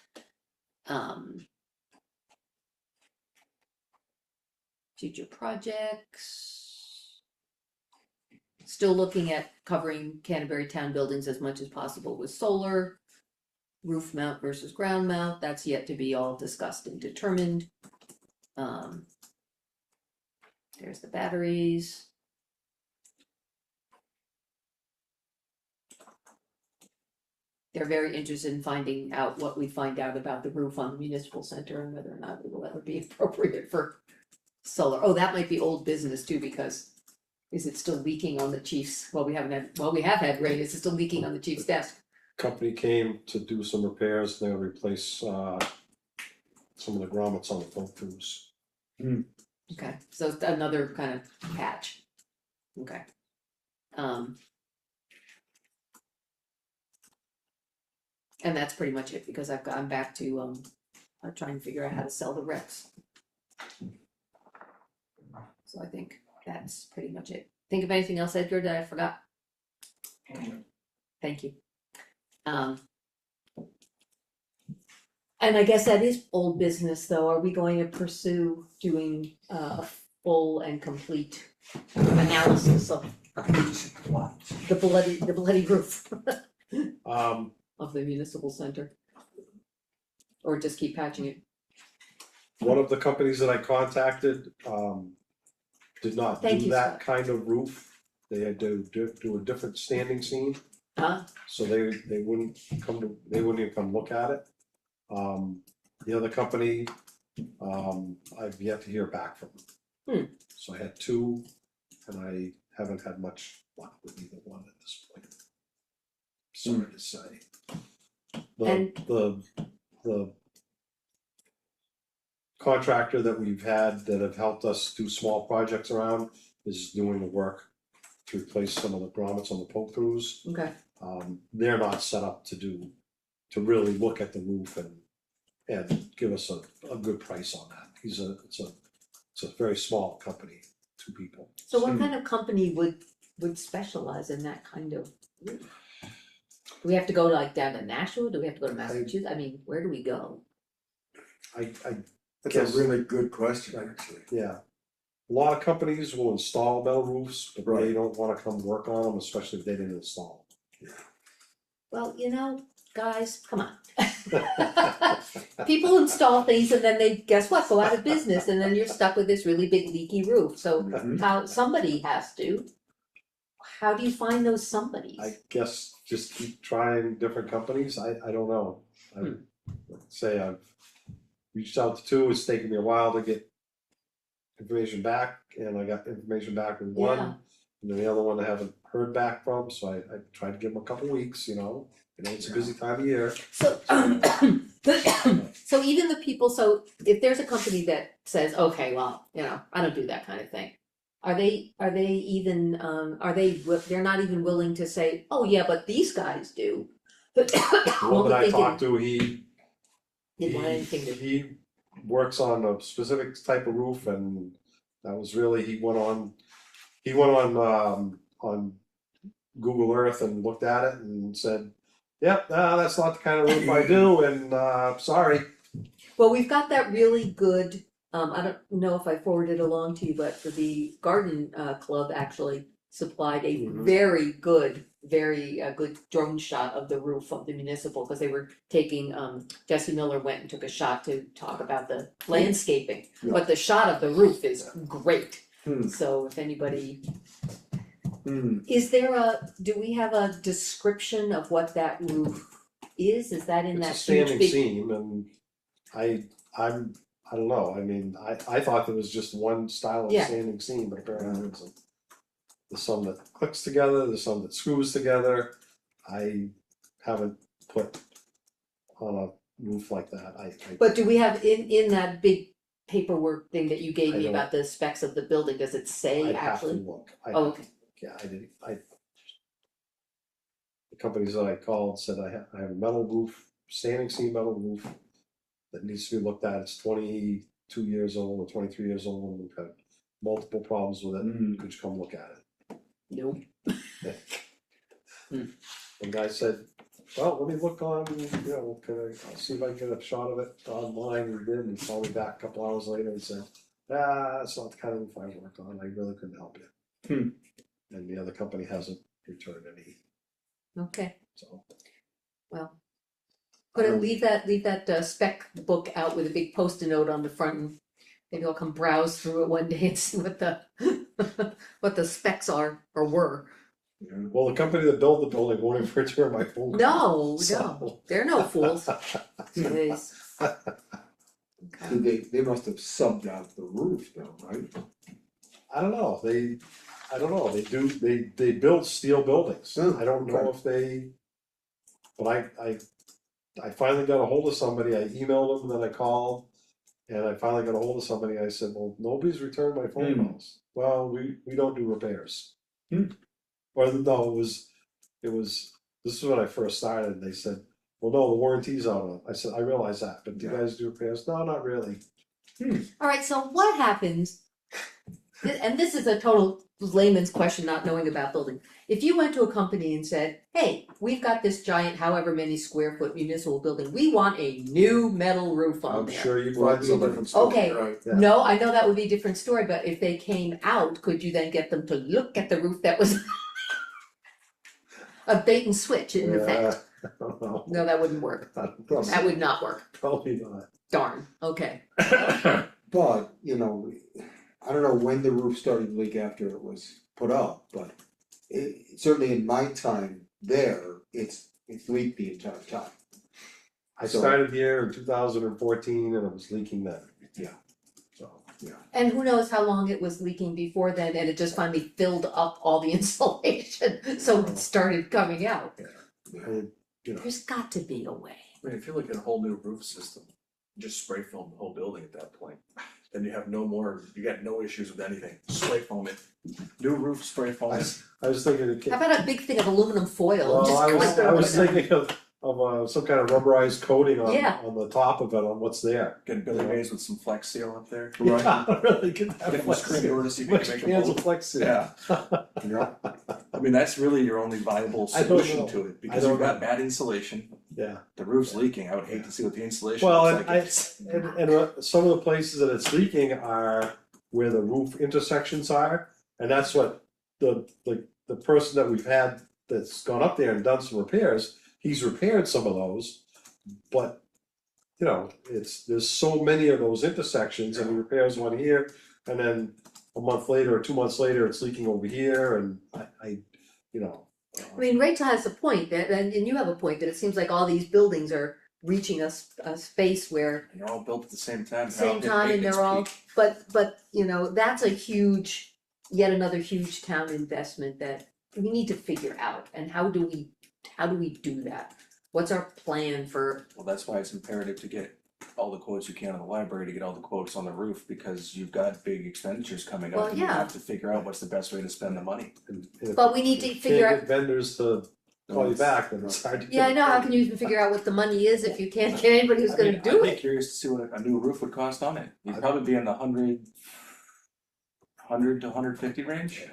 Future projects. Still looking at covering Canterbury town buildings as much as possible with solar. Roof mount versus ground mount, that's yet to be all discussed and determined. There's the batteries. They're very interested in finding out what we find out about the roof on the municipal center and whether or not it will ever be appropriate for solar. Oh, that might be old business too, because is it still leaking on the chief's, we have had rain, is it still leaking on the chief's desk? Company came to do some repairs, they'll replace some of the grommets on the pump tubes. Okay, so it's another kind of patch. Okay. And that's pretty much it, because I'm back to trying to figure out how to sell the RECs. So I think that's pretty much it. Think of anything else, Edgar, that I forgot? Thank you. And I guess that is old business, though. Are we going to pursue doing a full and complete analysis of the bloody roof of the municipal center? Or just keep patching it? One of the companies that I contacted, did not Thank do you, that Scott. kind of roof. They had to do a different standing seam, Huh? so they wouldn't even come look at it. The other company, I've yet to hear back from. So I had two, and I haven't had much luck with either one at this point. Sorry to say. The contractor that we've had that have helped us do small projects around is doing the work to replace some of the grommets on the poke-throughs. Okay. They're not set up to really look at the roof and give us a good price on that. It's a very small company, 2 people. So what kind of company would specialize in that kind of roof? Do we have to go like down to Nashua? Do we have to go to Massachusetts? I mean, where do we go? That's a really good question, actually. Yeah. A lot of companies will install metal roofs, but Right. they don't wanna come work on them, especially if they didn't install Well, you know, guys, come on. People install things and then they, guess what, go out of business and then you're stuck with this really big leaky roof. So Mhm. somebody has to. How do you find those somebodies? I guess just keep trying different companies, I don't know. I would say I've reached out to 2, it's taken me a while to get information back, and I got information back with one. Yeah. And then the other one I haven't heard back from, so I tried to give them a couple weeks, you know, it's a busy time of year. So, so even the people, so if there's a company that says, okay, well, you know, I don't do that kind of thing. Are they even, they're not even willing to say, oh yeah, but these guys do. The one that I talked to, he Didn't want anything to, he works on a specific type of roof, and that was really, he went on Google Earth and looked at it and said, yep, that's not the kind of roof I do, and sorry. well, we've got that really good, I don't know if I forwarded along to you, but the garden club actually supplied a Mhm. very good drone shot of the roof of the municipal, because they were taking, Jesse Miller went and took a shot to talk about the landscaping. Yeah. But the shot of the roof is great, Hmm. so if anybody, Hmm. do we have a description of what that roof is? Is that in It's a that huge standing big? seam, and I don't know, I mean, I thought there was just one style of Yeah. standing seam, but apparently there isn't. There's some that clicks together, there's some that screws together. I haven't put on a roof like that, I But do we have in that big paperwork thing that you gave I me don't- about the specs of the building, does it say I'd have to actually? look. Oh, okay, Yeah, I didn't, the companies that I called said I have a metal roof, standing seam metal roof that needs to be looked at, it's 22 years old or 23 years old, and we've had multiple problems with it, Mhm. could you come look at it? nope. The guy said, well, let me look on, I'll see if I can get a shot of it online, we did, and he called me back a couple hours later and said, that's not the kind of roof I worked on, I really couldn't help you. Hmm. And the other company hasn't returned any, Okay, so. well. Leave that spec book out with a big post-it note on the front, and maybe I'll come browse through it one day and see what the what the specs are or were. Well, the company that built the building won't even return my phone call. No, so- they're no fools. Jeez. Okay. They must have subbed out the roof though, right? I don't know, they build steel buildings, Oh, I don't know okay. if they, but I finally got a hold of somebody, I emailed them, and then I called, and I finally got a hold of somebody, I said, well, nobody's returned my phone Hmm. calls. Well, we don't do repairs. Hmm. Or no, this is when I first started, they said, well, no, the warranty's out on it, I said, I realize that, but do you Yeah. guys do repairs? No, not really. Alright, so what happens, and this is a total layman's question, not knowing about building. If you went to a company and said, hey, we've got this giant however many square foot municipal building, we want a new metal roof on I'm there. sure you Well, find it's a somebody. different story, Okay. right? Yeah. No, I know that would be a different story, but if they came out, could you then get them to look at the roof that was a bait and switch in effect? I don't know. No, that wouldn't work. Probably- That would not work. Probably not. Darn, okay. But, I don't know when the roof started to leak after it was put up, but certainly in my time there, it's leaked the entire time. I So- started here in 2014 and it was leaking then. Yeah. So, And who knows how long it was leaking before then, and it just finally filled up all the insulation, so it started coming out. I- There's got to be a way. I mean, if you're looking at a whole new roof system, just spray foam the whole building at that point. Then you have you got no issues with anything, spray foam it, new roof, spray foam it. I was thinking of. How about a big thing of aluminum foil and Well, just I clip it I was over thinking of some kind of rubberized coating Yeah. on the top of it, on what's there. Get Billy Mays with some Flex Seal up there. Yeah, really, get that Get them Flex screen Seal. doors so you can Which make cans them of Flex Seal? Yeah, I mean, that's really your only viable I don't solution know. to it, I because don't you've got know. bad insulation, Yeah, the roof's leaking, I would hate to see what the insulation well, looks and like. and some of the places that it's leaking are where the roof intersections are, and that's what the person that we've had that's gone up there and done some repairs, he's repaired some of those, but there's so many of those intersections, and he repairs one here, and then a month later or 2 months later, it's leaking over here, and I I mean, Rachel has a point, and you have a point, that it seems like all these buildings are reaching a space where, And they're all built at the same time. same time, and they're all, but, that's a huge, yet another huge town investment that we need to figure out, and how do we do that? What's our plan for, Well, that's why it's imperative to get all the quotes you can in the library to get all the quotes on the roof, because you've got big expenditures coming up. Well, And you yeah. have to figure out what's the best way to spend the money. And if But we need to you figure can't out, get vendors to call you back, then it's hard to. yeah, I know, how can you even figure out what the money is if you can't get anybody who's gonna do I'd be it? curious to see what a new roof would cost on it. You'd probably be in the 100 to 150 range.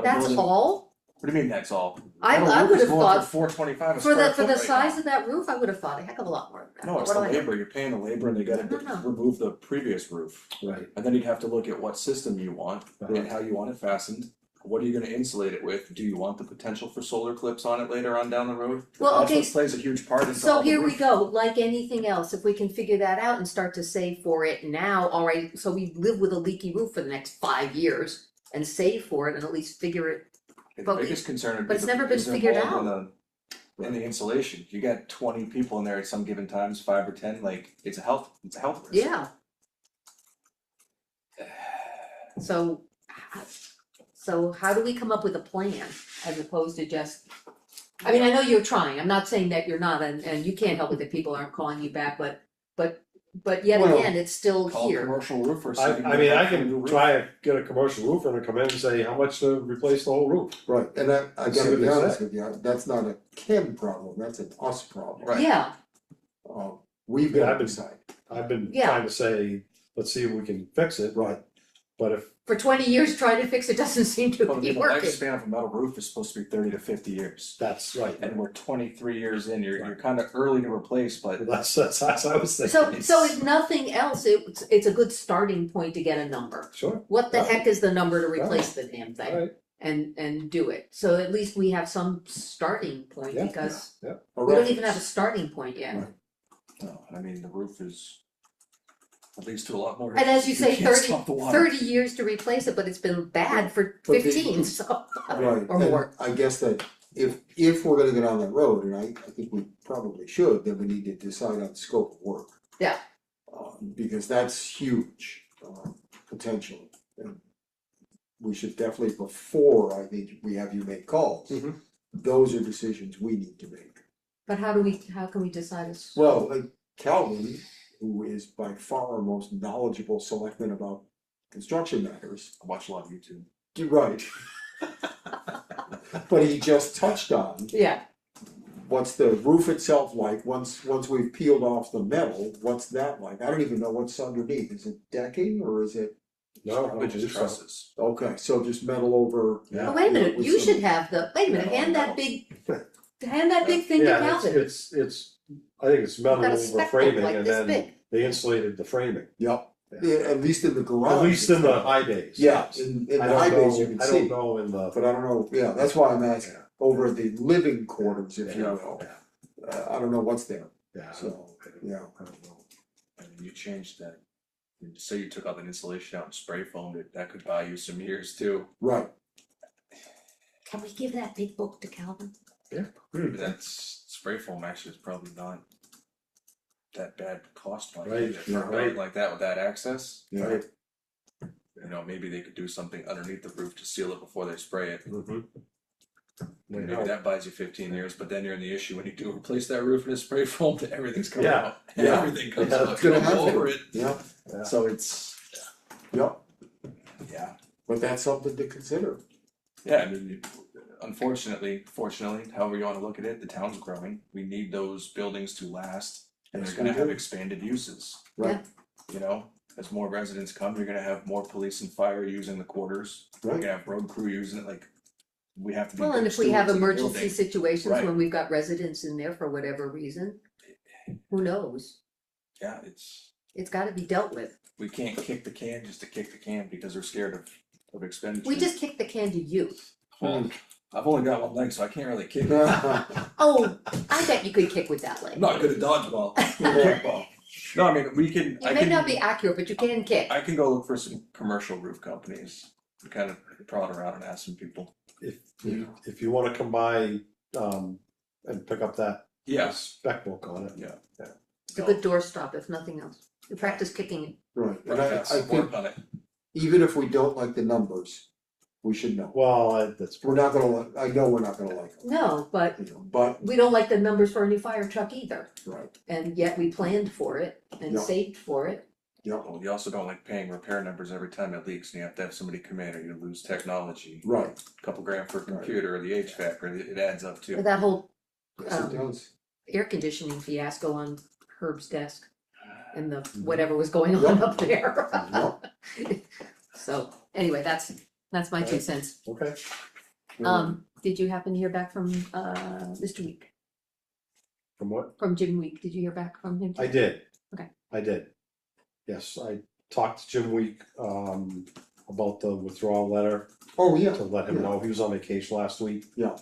That's all? What do you mean that's all? I Metal roof would is have going thought, for 425 a for the, square for the foot right size now. of that roof, I would have thought a heck of a lot more than that. No, it's What the do I know? labor, you're paying the labor and they gotta No. remove the previous roof. Right. And then you'd have to look at what system you want Right. and how you want it fastened. What are you gonna insulate it with? Do you want the potential for solar clips on it later on down the road? Well, okay, That's what plays a huge part into so all the here we roof. go, like anything else, if we can figure that out and start to save for it now, alright, so we live with a leaky roof for the next 5 years and save for it and at least figure it. The but we- biggest concern would be but it's the- never been is figured involved in the insulation. You got 20 people in there at some given times, 5 or 10, like, it's a health risk. Yeah. So, how do we come up with a plan as opposed to just, I mean, I know you're trying, I'm not saying that you're not, and you can't help it that people aren't calling you back, but yet Well, again, it's still Call here. commercial roofers. so I, you can I get mean, I a new can roof. try to get a commercial roofer to come in and say, how much to replace the whole roof? Right, and I See gotta what be they honest say. with you, that's not a Ken problem, that's an us problem. Right. Yeah, We've Yeah, got I've to been- decide. I've been Yeah. trying to say, let's see if we can fix it, Right. but if, for 20 years trying to fix it doesn't seem to Well, be the working. lifespan of a metal roof is supposed to be 30 to 50 years. that's right. And we're 23 years in, you're kind of early to replace, but That's what I was thinking. So if nothing else, it's a good starting point to get a number. Sure, What the Right. heck is the number to replace the damn thing? alright, And do it, so at least we have some starting point, Yeah, because A we don't even have a reference. starting point yet. Right. no, I mean, the roof is, it leads to a lot more. And as you say, can't stop the water. 30 years to replace it, but it's been bad for But the- 15, so. Right, Or and more. I guess that if we're gonna get on that road, and I think we probably should, then we need to decide on scope of work. Yeah. Because that's huge, potential. And we should definitely, before I think we have you make calls, Mhm. those are decisions we need to make. But how can we decide this? Well, Calvin, who is by far our most knowledgeable selectman about construction matters, I watch a lot of YouTube. you're right. But he just touched on Yeah, what's the roof itself like, once we've peeled off the metal, what's that like? I don't even know what's underneath, is it decking or is it, no, Probably no, just just trusses. okay, so just metal over. Yeah. but wait a minute, with you some- should have wait a minute, Metal on hand that metal. big thing to Yeah, Calvin. it's, I think it's metal Got a over spec framing like and this then big. they insulated the framing. Yep, yeah, at least in the garage. At least in the high days. Yeah, yes. in the I high don't days you know, can I see, don't know in the. but I don't know, yeah, that's why I'm asking, Yeah. over the living quarters, if you Yeah. will. I don't know what's there, Yeah, so, yeah. I don't know. I mean, you changed that. Say you took all the insulation out and spray foamed it, that could buy you some years too. Right, Can we give that big book to Calvin? But that's, spray foam actually is probably not that bad cost wise. Right, For yeah, a building like that with that access, yeah, Right. you know, maybe they could do something underneath the roof to seal it before they spray it. Mhm. Maybe that buys you 15 years, but then you're in the issue when you do replace that roof and it's spray foamed, everything's coming Yeah. out. Yeah. Everything comes Yeah, out, it's you gonna don't go happen. over it. yeah, Yeah. So it's, yep, yeah. but that's something to consider. Yeah, I mean, fortunately, however you wanna look at it, the town's growing, we need those buildings to last. And Yes, they're gonna we have do. expanded uses. Right. You know, as more residents come, you're gonna have more police and fire using the quarters, you're Right. gonna have road crew using it, like, we have to be Well, and good if we have stewards of the emergency building. situations Right. when we've got residents in there for whatever reason, who knows? Yeah, It's gotta be dealt with. we can't kick the can just to kick the can because we're scared of expenditures. We just kicked the can to you. Well, I've only got one leg, so I can't really kick it. Oh, I bet you could kick with that leg. I'm not good at dodgeball, kickball. No, I mean, we can, You may not be accurate, but you can kick. I can go look for some commercial roof companies, and kind of prod around and ask some people. If you wanna come by, and pick up that Yes. spec book on it. Yeah. It's a good doorstop, if nothing else. You practice kicking it. Right, and Right, I yes, think work on it. even if we don't like the numbers, we should know. Well, that's. We're not gonna, I know we're not gonna like them, No, but you know, but, we don't like the numbers for a new fire truck either, right, and yet we planned for it and Yeah. saved for it. yeah, Well, you also don't like paying repair numbers every time it leaks and you have to have somebody come in or you lose technology. right, Couple grand for a Right. computer or the HVAC, or it adds up But too. that whole yes, it does. air conditioning fiasco on Herb's desk and the whatever was going on Yep. up there. Yep. So, anyway, that's my 2 cents. Okay. Did you happen to hear back from Mr. Week, From what? from Jim Week? Did you hear back from him? I did. Okay. I did. Yes, I talked to Jim Week, about the withdrawal letter Oh, yeah, to let him Yeah. know. He was on vacation last week. Yeah.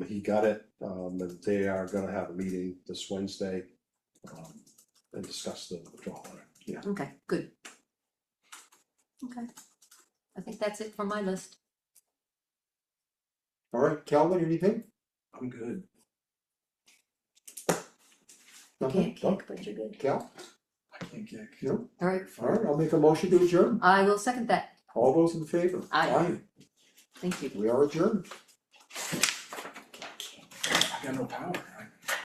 He got it, and they are gonna have a meeting this Wednesday, and discuss the withdrawal letter. Okay, good. Okay, I think that's it for my list. alright, Calvin, anything? I'm good. Nothing? Can't kick, but you're good. Cal? I can't kick. No? Alright, Alright, I'll make a motion to adjourn. I will second that. All those in favor? Aye. Thank you. We are adjourned. I got no power.